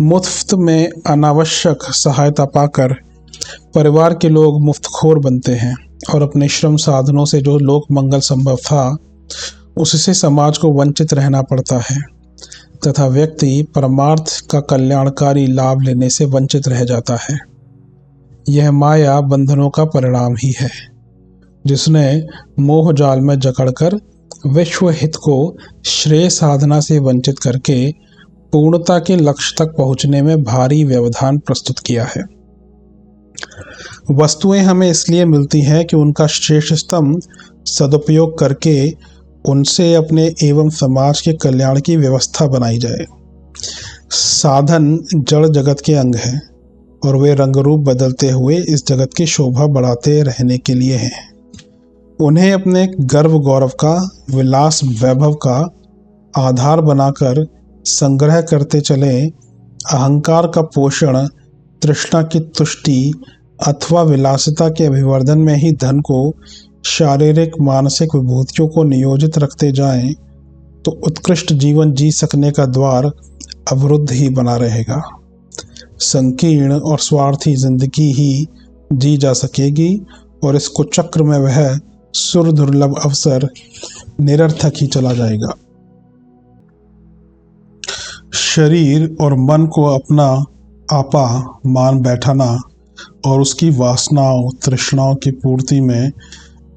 मुफ्त में अनावश्यक सहायता पाकर परिवार के लोग मुफ्तखोर बनते हैं और अपने श्रम साधनों से जो लोक मंगल संभव था उससे समाज को वंचित रहना पड़ता है तथा व्यक्ति परमार्थ का कल्याणकारी लाभ लेने से वंचित रह जाता है। यह माया बंधनों का परिणाम ही है, जिसने मोह जाल में जकड़कर विश्व हित को श्रेय साधना से वंचित करके पूर्णता के लक्ष्य तक पहुंचने में भारी व्यवधान प्रस्तुत किया है। वस्तुएं हमें इसलिए मिलती हैं कि उनका श्रेष्ठतम सदुपयोग करके उनसे अपने एवं समाज के कल्याण की व्यवस्था बनाई जाए। साधन जड़ जगत के अंग हैं और वे रंग रूप बदलते हुए इस जगत की शोभा बढ़ाते रहने के लिए हैं। उन्हें अपने गर्व गौरव का, विलास वैभव का आधार बनाकर संग्रह करते चलें, अहंकार का पोषण, तृष्णा की तुष्टि अथवा विलासिता के अभिवर्धन में ही धन को, शारीरिक मानसिक विभूतियों को नियोजित रखते जाएं, तो उत्कृष्ट जीवन जी सकने का द्वार अवरुद्ध ही बना रहेगा। संकीर्ण और स्वार्थी जिंदगी ही जी जा सकेगी और इस कुचक्र में वह सुर दुर्लभ अवसर निरर्थक ही चला जाएगा। शरीर और मन को अपना आपा मान बैठाना और उसकी वासनाओं तृष्णाओं की पूर्ति में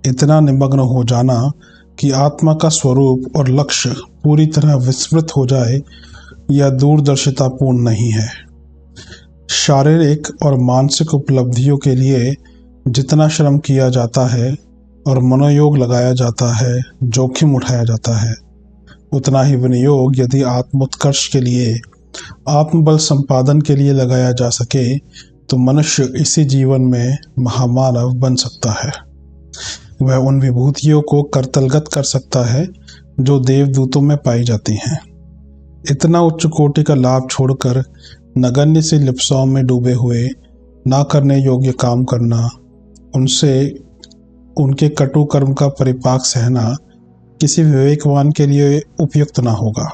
इतना निमग्न हो जाना कि आत्मा का स्वरूप और लक्ष्य पूरी तरह विस्मृत हो जाए, यह दूरदर्शितापूर्ण नहीं है। शारीरिक और मानसिक उपलब्धियों के लिए जितना श्रम किया जाता है और मनोयोग लगाया जाता है, जोखिम उठाया जाता है, उतना ही विनियोग यदि आत्मोत्कर्ष के लिए, आत्मबल संपादन के लिए लगाया जा सके तो मनुष्य इसी जीवन में महामानव बन सकता है। वह उन विभूतियों को करतलगत कर सकता है जो देवदूतों में पाई जाती हैं। इतना उच्च कोटि का लाभ छोड़कर नगण्य सी लिप्साओं में डूबे हुए ना करने योग्य काम करना, उनसे उनके कटु कर्म का परिपाक सहना किसी विवेकवान के लिए उपयुक्त ना होगा।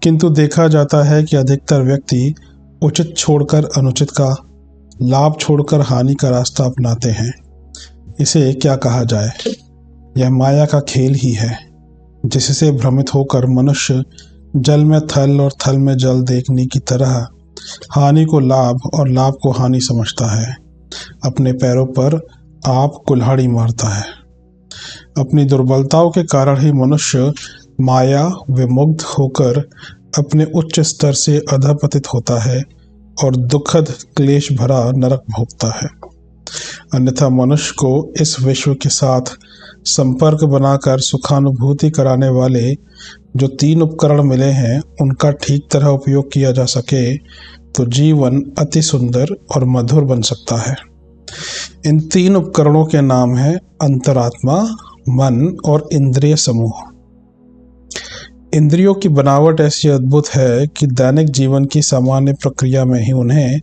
किंतु देखा जाता है कि अधिकतर व्यक्ति उचित छोड़कर अनुचित का, लाभ छोड़कर हानि का रास्ता अपनाते हैं। इसे क्या कहा जाए, यह माया का खेल ही है, जिससे भ्रमित होकर मनुष्य जल में थल और थल में जल देखने की तरह हानि को लाभ और लाभ को हानि समझता है। अपने पैरों पर आप कुल्हाड़ी मारता है। अपनी दुर्बलताओं के कारण ही मनुष्य माया विमुग्ध होकर अपने उच्च स्तर से अधपतित होता है और दुखद क्लेश भरा नरक भोगता है। अन्यथा मनुष्य को इस विश्व के साथ संपर्क बनाकर सुखानुभूति कराने वाले जो 3 उपकरण मिले हैं, उनका ठीक तरह उपयोग किया जा सके तो जीवन अति सुंदर और मधुर बन सकता है। इन 3 उपकरणों के नाम हैं अंतरात्मा, मन और इंद्रिय समूह। इंद्रियों की बनावट ऐसी अद्भुत है कि दैनिक जीवन की सामान्य प्रक्रिया में ही उन्हें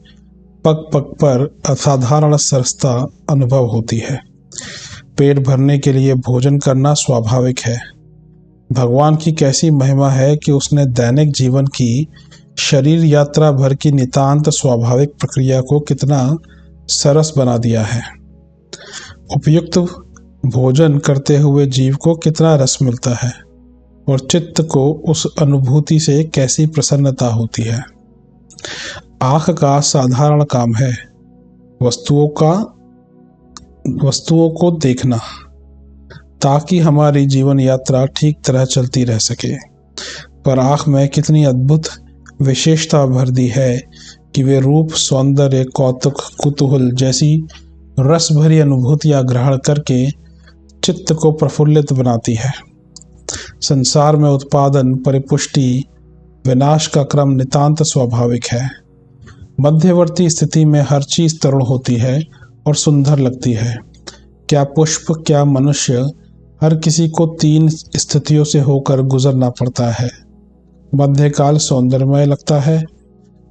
पग पग पर असाधारण सरसता अनुभव होती है। पेट भरने के लिए भोजन करना स्वाभाविक है। भगवान की कैसी महिमा है कि उसने दैनिक जीवन की शरीर यात्रा भर की नितांत स्वाभाविक प्रक्रिया को कितना सरस बना दिया है। उपयुक्त भोजन करते हुए जीव को कितना रस मिलता है और चित्त को उस अनुभूति से कैसी प्रसन्नता होती है। आँख का साधारण काम है वस्तुओं को देखना, ताकि हमारी जीवन यात्रा ठीक तरह चलती रह सके। पर आँख में कितनी अद्भुत विशेषता भर दी है कि वे रूप, सौंदर्य, कौतुक, कुतूहल जैसी रस भरी अनुभूतियां ग्रहण करके चित्त को प्रफुल्लित बनाती है। संसार में उत्पादन, परिपुष्टि, विनाश का क्रम नितांत स्वाभाविक है। मध्यवर्ती स्थिति में हर चीज तरुण होती है और सुंदर लगती है। क्या पुष्प, क्या मनुष्य, हर किसी को 3 स्थितियों से होकर गुजरना पड़ता है। मध्यकाल सौंदर्यमय लगता है।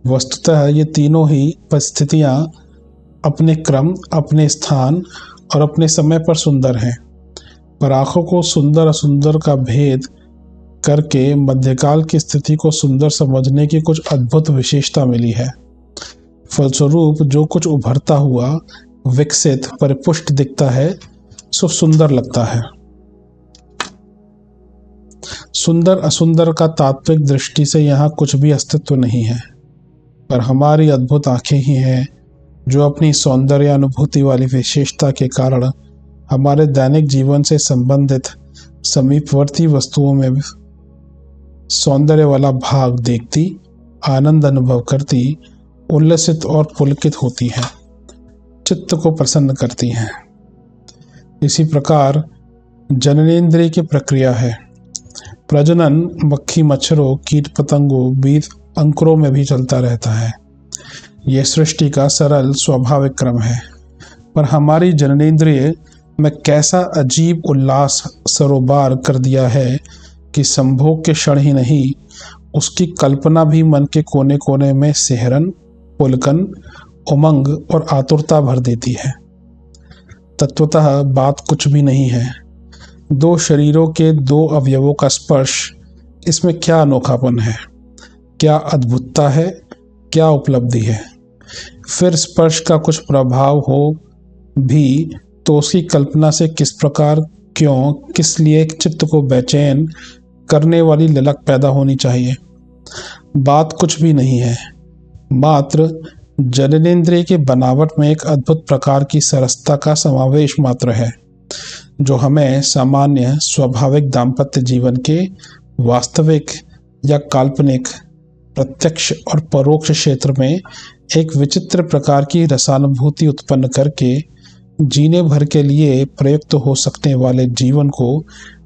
वस्तुतः ये तीनों ही परिस्थितियां अपने क्रम, अपने स्थान और अपने समय पर सुंदर हैं, पर आँखों को सुंदर असुंदर का भेद करके मध्यकाल की स्थिति को सुंदर समझने की कुछ अद्भुत विशेषता मिली है। फलस्वरूप जो कुछ उभरता हुआ, विकसित, परिपुष्ट दिखता है सो सुंदर लगता है। सुंदर असुंदर का तात्विक दृष्टि से यहाँ कुछ भी अस्तित्व नहीं है, पर हमारी अद्भुत आंखें ही हैं जो अपनी सौंदर्य अनुभूति वाली विशेषता के कारण हमारे दैनिक जीवन से संबंधित समीपवर्ती वस्तुओं में सौंदर्य वाला भाग देखती, आनंद अनुभव करती, उल्लसित और पुलकित होती हैं, चित्त को प्रसन्न करती हैं। इसी प्रकार जननेंद्रिय की प्रक्रिया है। प्रजनन मक्खी, मच्छरों, कीट पतंगों, बीज, अंकुरों में भी चलता रहता है। यह सृष्टि का सरल स्वाभाविक क्रम है, पर हमारी जननेंद्रिय में कैसा अजीब उल्लास सरोबार कर दिया है कि संभोग के क्षण ही नहीं, उसकी कल्पना भी मन के कोने कोने में सिहरन, पुलकन, उमंग और आतुरता भर देती है। तत्वतः बात कुछ भी नहीं है। दो शरीरों के दो अवयवों का स्पर्श, इसमें क्या अनोखापन है, क्या अद्भुतता है, क्या उपलब्धि है। फिर स्पर्श का कुछ प्रभाव हो भी तो उसकी कल्पना से किस प्रकार, क्यों, किस लिए चित्त को बेचैन करने वाली ललक पैदा होनी चाहिए। बात कुछ भी नहीं है, मात्र जननेंद्रिय के बनावट में एक अद्भुत प्रकार की सरसता का समावेश मात्र है, जो हमें सामान्य स्वाभाविक दाम्पत्य जीवन के वास्तविक या काल्पनिक, प्रत्यक्ष और परोक्ष क्षेत्र में एक विचित्र प्रकार की रसानुभूति उत्पन्न करके जीने भर के लिए प्रयुक्त हो सकने वाले जीवन को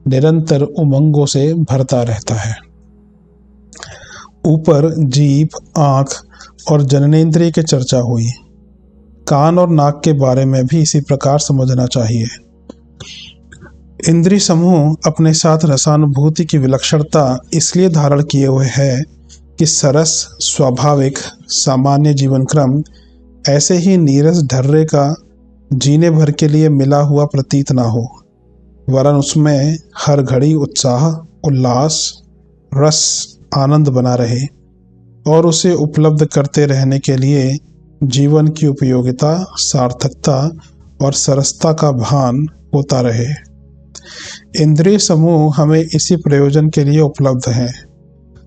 निरंतर उमंगों से भरता रहता है। ऊपर जीभ, आँख और जननेंद्रिय की चर्चा हुई। कान और नाक के बारे में भी इसी प्रकार समझना चाहिए। इंद्रिय समूह अपने साथ रसानुभूति की विलक्षणता इसलिए धारण किए हुए है कि सरस, स्वाभाविक, सामान्य जीवन क्रम ऐसे ही नीरस ढर्रे का जीने भर के लिए मिला हुआ प्रतीत ना हो, वरन उसमें हर घड़ी उत्साह, उल्लास, रस, आनंद बना रहे और उसे उपलब्ध करते रहने के लिए जीवन की उपयोगिता, सार्थकता और सरसता का भान होता रहे। इंद्रिय समूह हमें इसी प्रयोजन के लिए उपलब्ध हैं।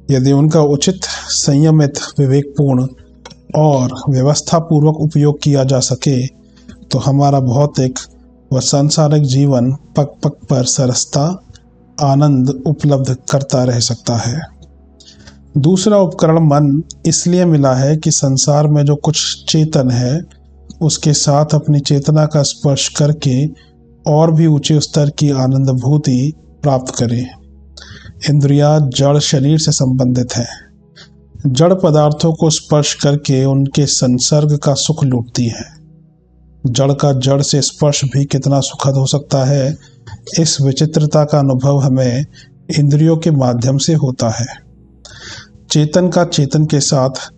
यदि उनका उचित, संयमित, विवेकपूर्ण और व्यवस्थापूर्वक उपयोग किया जा सके तो हमारा भौतिक व सांसारिक जीवन पग पग पर सरसता, आनंद उपलब्ध करता रह सकता है। दूसरा उपकरण मन इसलिए मिला है कि संसार में जो कुछ चेतन है उसके साथ अपनी चेतना का स्पर्श करके और भी ऊंचे स्तर की आनंदभूति प्राप्त करें। इंद्रियां जड़ शरीर से संबंधित हैं। जड़ पदार्थों को स्पर्श करके उनके संसर्ग का सुख लूटती हैं। जड़ का जड़ से स्पर्श भी कितना सुखद हो सकता है, इस विचित्रता का अनुभव हमें इंद्रियों के माध्यम से होता है। चेतन का चेतन के साथ,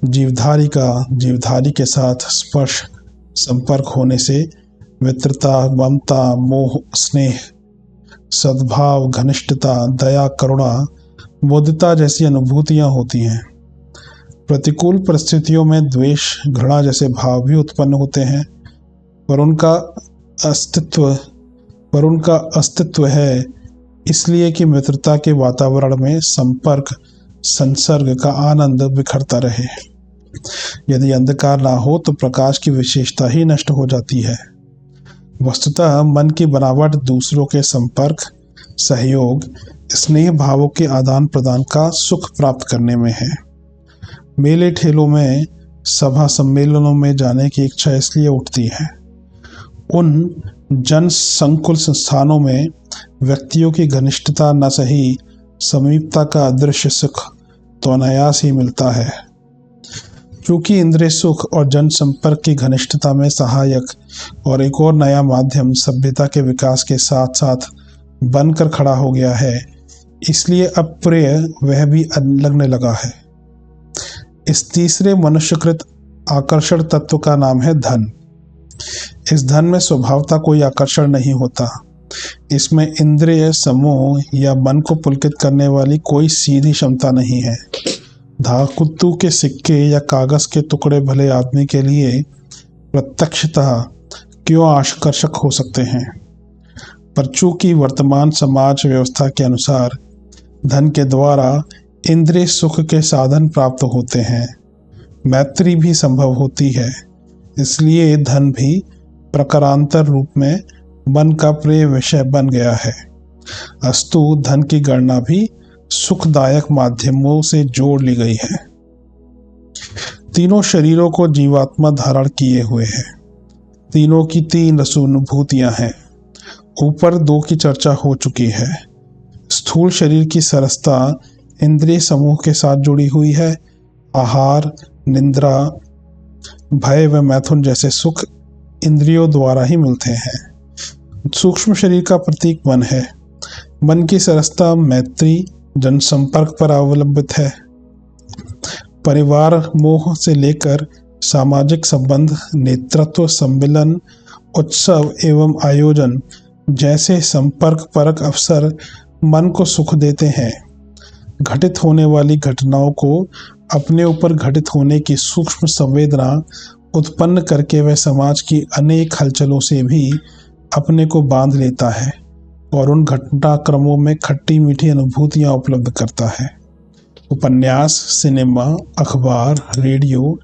जीवधारी का जीवधारी के साथ स्पर्श संपर्क होने से मित्रता, ममता, मोह, स्नेह, सद्भाव, घनिष्ठता, दया, करुणा, मुदिता जैसी अनुभूतियां होती हैं। प्रतिकूल परिस्थितियों में द्वेष, घृणा जैसे भाव भी उत्पन्न होते हैं, पर उनका अस्तित्व है इसलिए कि मित्रता के वातावरण में संपर्क, संसर्ग का आनंद बिखरता रहे। यदि अंधकार ना हो तो प्रकाश की विशेषता ही नष्ट हो जाती है। वस्तुतः मन की बनावट दूसरों के संपर्क, सहयोग, स्नेह भावों के आदान प्रदान का सुख प्राप्त करने में है। मेले ठेलों में, सभा सम्मेलनों में जाने की इच्छा इसलिए उठती है। उन जन संकुल संस्थानों में व्यक्तियों की घनिष्ठता न सही, समीपता का अदृश्य सुख तो अनायास ही मिलता है। क्योंकि इंद्रिय सुख और जन संपर्क की घनिष्ठता में सहायक और एक और नया माध्यम सभ्यता के विकास के साथ साथ बनकर खड़ा हो गया है, इसलिए अब प्रिय वह भी लगने लगा है। इस तीसरे मनुष्यकृत आकर्षण तत्व का नाम है धन। इस धन में स्वभावता कोई आकर्षण नहीं होता। इसमें इंद्रिय समूह या मन को पुलकित करने वाली कोई सीधी क्षमता नहीं है। धातु के सिक्के या कागज के टुकड़े भले आदमी के लिए प्रत्यक्षतः क्यों आकर्षक हो सकते हैं, पर चूंकि वर्तमान समाज व्यवस्था के अनुसार धन के द्वारा इंद्रिय सुख के साधन प्राप्त होते हैं, मैत्री भी संभव होती है, इसलिए धन भी प्रकारांतर रूप में मन का प्रिय विषय बन गया है। अस्तु धन की गणना भी सुखदायक माध्यमों से जोड़ ली गई है। तीनों शरीरों को जीवात्मा धारण किए हुए है। तीनों की तीन रसानुभूतियां हैं। ऊपर दो की चर्चा हो चुकी है। स्थूल शरीर की सरसता इंद्रिय समूह के साथ जुड़ी हुई है। आहार, निद्रा, भय व मैथुन जैसे सुख इंद्रियों द्वारा ही मिलते हैं। सूक्ष्म शरीर का प्रतीक मन है। मन की सरसता मैत्री जनसंपर्क पर अवलंबित है। परिवार मोह से लेकर सामाजिक संबंध, नेतृत्व, सम्मेलन, उत्सव एवं आयोजन जैसे संपर्क परक अवसर मन को सुख देते हैं। घटित होने वाली घटनाओं को अपने ऊपर घटित होने की सूक्ष्म संवेदना उत्पन्न करके वह समाज की अनेक हलचलों से भी अपने को बांध लेता है और उन घटनाक्रमों में खट्टी मीठी अनुभूतियां उपलब्ध करता है। उपन्यास, सिनेमा, अखबार, रेडियो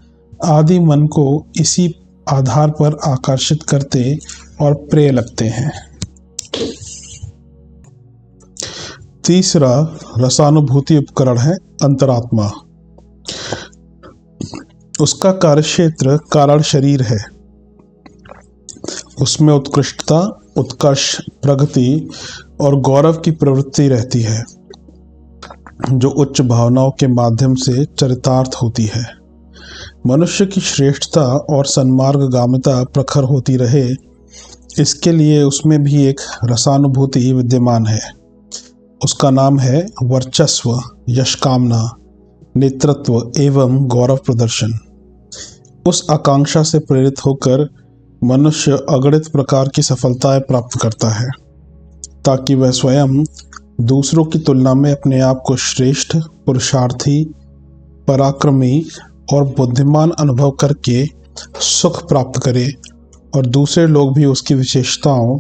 आदि मन को इसी आधार पर आकर्षित करते और प्रिय लगते हैं। तीसरा रसानुभूति उपकरण है अंतरात्मा। उसका कार्यक्षेत्र कारण शरीर है। उसमें उत्कृष्टता, उत्कर्ष, प्रगति और गौरव की प्रवृत्ति रहती है, जो उच्च भावनाओं के माध्यम से चरितार्थ होती है। मनुष्य की श्रेष्ठता और सन्मार्गगामिता प्रखर होती रहे, इसके लिए उसमें भी एक रसानुभूति विद्यमान है। उसका नाम है वर्चस्व, यशकामना, नेतृत्व एवं गौरव प्रदर्शन। उस आकांक्षा से प्रेरित होकर मनुष्य अगणित प्रकार की सफलताएं प्राप्त करता है, ताकि वह स्वयं दूसरों की तुलना में अपने आप को श्रेष्ठ, पुरुषार्थी, पराक्रमी और बुद्धिमान अनुभव करके सुख प्राप्त करे और दूसरे लोग भी उसकी विशेषताओं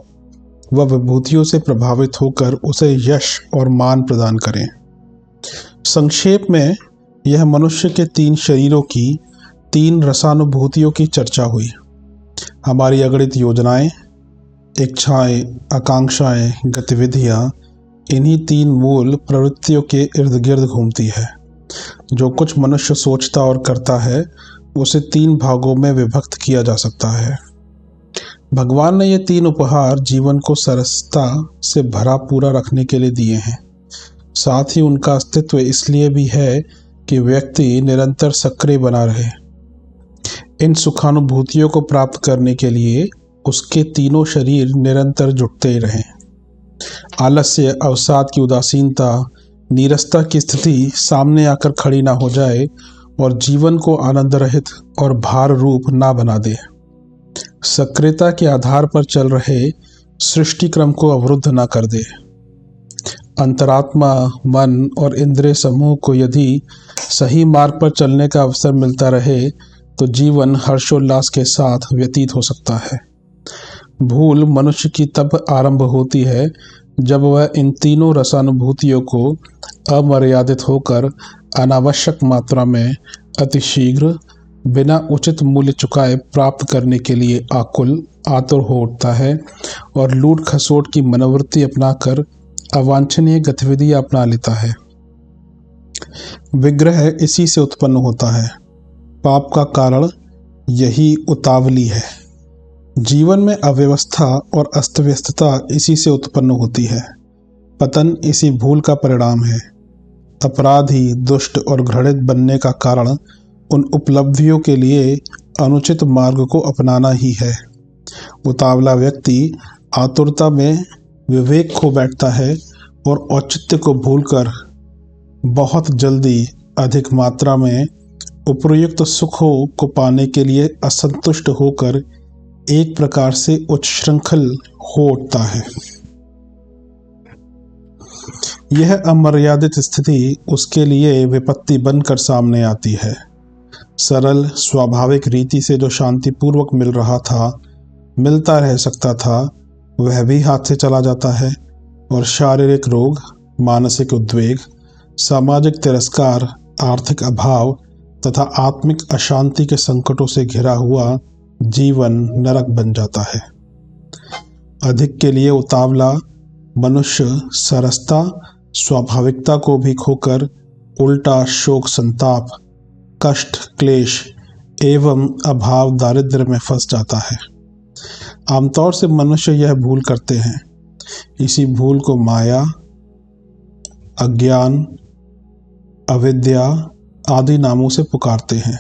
व विभूतियों से प्रभावित होकर उसे यश और मान प्रदान करें। संक्षेप में यह मनुष्य के 3 शरीरों की 3 रसानुभूतियों की चर्चा हुई। हमारी अगणित योजनाएं, इच्छाएं, आकांक्षाएं, गतिविधियां इन्हीं 3 मूल प्रवृत्तियों के इर्द गिर्द घूमती है। जो कुछ मनुष्य सोचता और करता है उसे 3 भागों में विभक्त किया जा सकता है। भगवान ने ये 3 उपहार जीवन को सरसता से भरा पूरा रखने के लिए दिए हैं। साथ ही उनका अस्तित्व इसलिए भी है कि व्यक्ति निरंतर सक्रिय बना रहे। इन सुखानुभूतियों को प्राप्त करने के लिए उसके तीनों शरीर निरंतर जुटते रहें। आलस्य, अवसाद की उदासीनता, नीरसता की स्थिति सामने आकर खड़ी ना हो जाए और जीवन को आनंद रहित और भार रूप ना बना दे। सक्रियता के आधार पर चल रहे सृष्टि क्रम को अवरुद्ध ना कर दे। अंतरात्मा, मन और इंद्रिय समूह को यदि सही मार्ग पर चलने का अवसर मिलता रहे तो जीवन हर्षोल्लास के साथ व्यतीत हो सकता है। भूल मनुष्य की तब आरंभ होती है जब वह इन तीनों रसानुभूतियों को अमर्यादित होकर अनावश्यक मात्रा में अतिशीघ्र बिना उचित मूल्य चुकाए प्राप्त करने के लिए आतुर हो उठता है और लूट खसोट की मनोवृत्ति अपनाकर अवांछनीय गतिविधियां अपना लेता है। विग्रह इसी से उत्पन्न होता है। पाप का कारण यही उतावली है। जीवन में अव्यवस्था और अस्तव्यस्तता इसी से उत्पन्न होती है। पतन इसी भूल का परिणाम है। अपराधी, दुष्ट और घृणित बनने का कारण उन उपलब्धियों के लिए अनुचित मार्ग को अपनाना ही है। उतावला व्यक्ति आतुरता में विवेक खो बैठता है और औचित्य को भूलकर बहुत जल्दी अधिक मात्रा में उपयुक्त सुखों को पाने के लिए असंतुष्ट होकर एक प्रकार से उच्छृंखल हो उठता है। यह अमर्यादित स्थिति उसके लिए विपत्ति बनकर सामने आती है। सरल स्वाभाविक रीति से जो शांतिपूर्वक मिलता रह सकता था, वह भी हाथ से चला जाता है और शारीरिक रोग, मानसिक उद्वेग, सामाजिक तिरस्कार, आर्थिक अभाव तथा आत्मिक अशांति के संकटों से घिरा हुआ जीवन नरक बन जाता है। अधिक के लिए उतावला मनुष्य सरसता, स्वाभाविकता को भी खोकर उल्टा शोक, संताप, कष्ट, क्लेश एवं अभाव, दारिद्र्य में फंस जाता है। आमतौर से मनुष्य यह भूल करते हैं। इसी भूल को माया, अज्ञान, अविद्या आदि नामों से पुकारते हैं।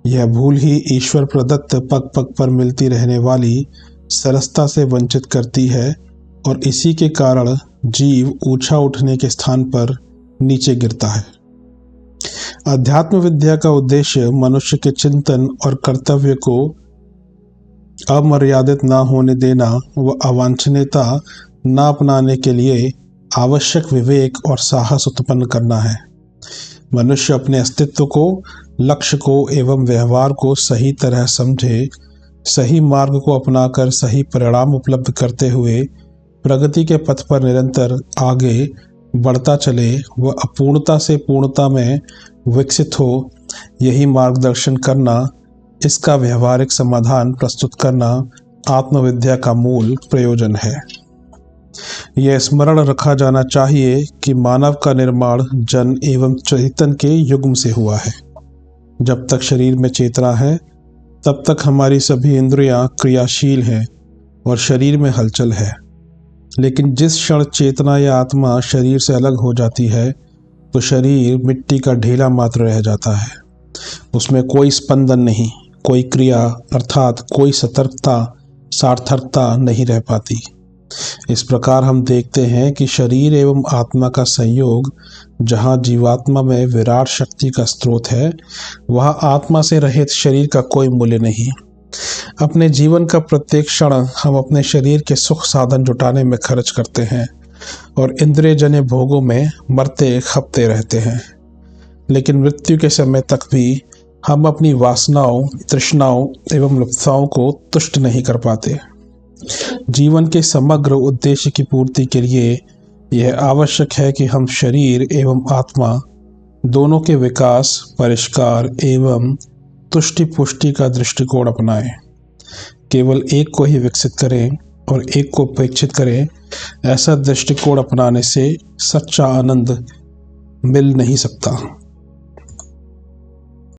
यह भूल ही ईश्वर प्रदत्त पग पग पर मिलती रहने वाली सरसता से वंचित करती है और इसी के कारण जीव ऊंचा उठने के स्थान पर नीचे गिरता है। अध्यात्म विद्या का उद्देश्य मनुष्य के चिंतन और कर्तव्य को अमर्यादित न होने देना व अवांछनीयता न अपनाने के लिए आवश्यक विवेक और साहस उत्पन्न करना है। मनुष्य अपने अस्तित्व को, लक्ष्य को एवं व्यवहार को सही तरह समझे, सही मार्ग को अपनाकर सही परिणाम उपलब्ध करते हुए प्रगति के पथ पर निरंतर आगे बढ़ता चले व अपूर्णता से पूर्णता में विकसित हो, यही मार्गदर्शन करना, इसका व्यवहारिक समाधान प्रस्तुत करना आत्मविद्या का मूल प्रयोजन है। यह स्मरण रखा जाना चाहिए कि मानव का निर्माण जन एवं चेतन के युग्म से हुआ है। जब तक शरीर में चेतना है तब तक हमारी सभी इंद्रियां क्रियाशील हैं और शरीर में हलचल है, लेकिन जिस क्षण चेतना या आत्मा शरीर से अलग हो जाती है तो शरीर मिट्टी का ढेला मात्र रह जाता है। उसमें कोई स्पंदन नहीं, कोई क्रिया अर्थात कोई सतर्कता, सार्थकता नहीं रह पाती। इस प्रकार हम देखते हैं कि शरीर एवं आत्मा का संयोग जहाँ जीवात्मा में विराट शक्ति का स्रोत है, वहाँ आत्मा से रहित शरीर का कोई मूल्य नहीं। अपने जीवन का प्रत्येक क्षण हम अपने शरीर के सुख साधन जुटाने में खर्च करते हैं और इंद्रियजन्य भोगों में मरते खपते रहते हैं, लेकिन मृत्यु के समय तक भी हम अपनी वासनाओं, तृष्णाओं एवं लुप्तताओं को तुष्ट नहीं कर पाते। जीवन के समग्र उद्देश्य की पूर्ति के लिए यह आवश्यक है कि हम शरीर एवं आत्मा दोनों के विकास, परिष्कार एवं तुष्टि पुष्टि का दृष्टिकोण अपनाएं। केवल एक को ही विकसित करें और एक को उपेक्षित करें, ऐसा दृष्टिकोण अपनाने से सच्चा आनंद मिल नहीं सकता।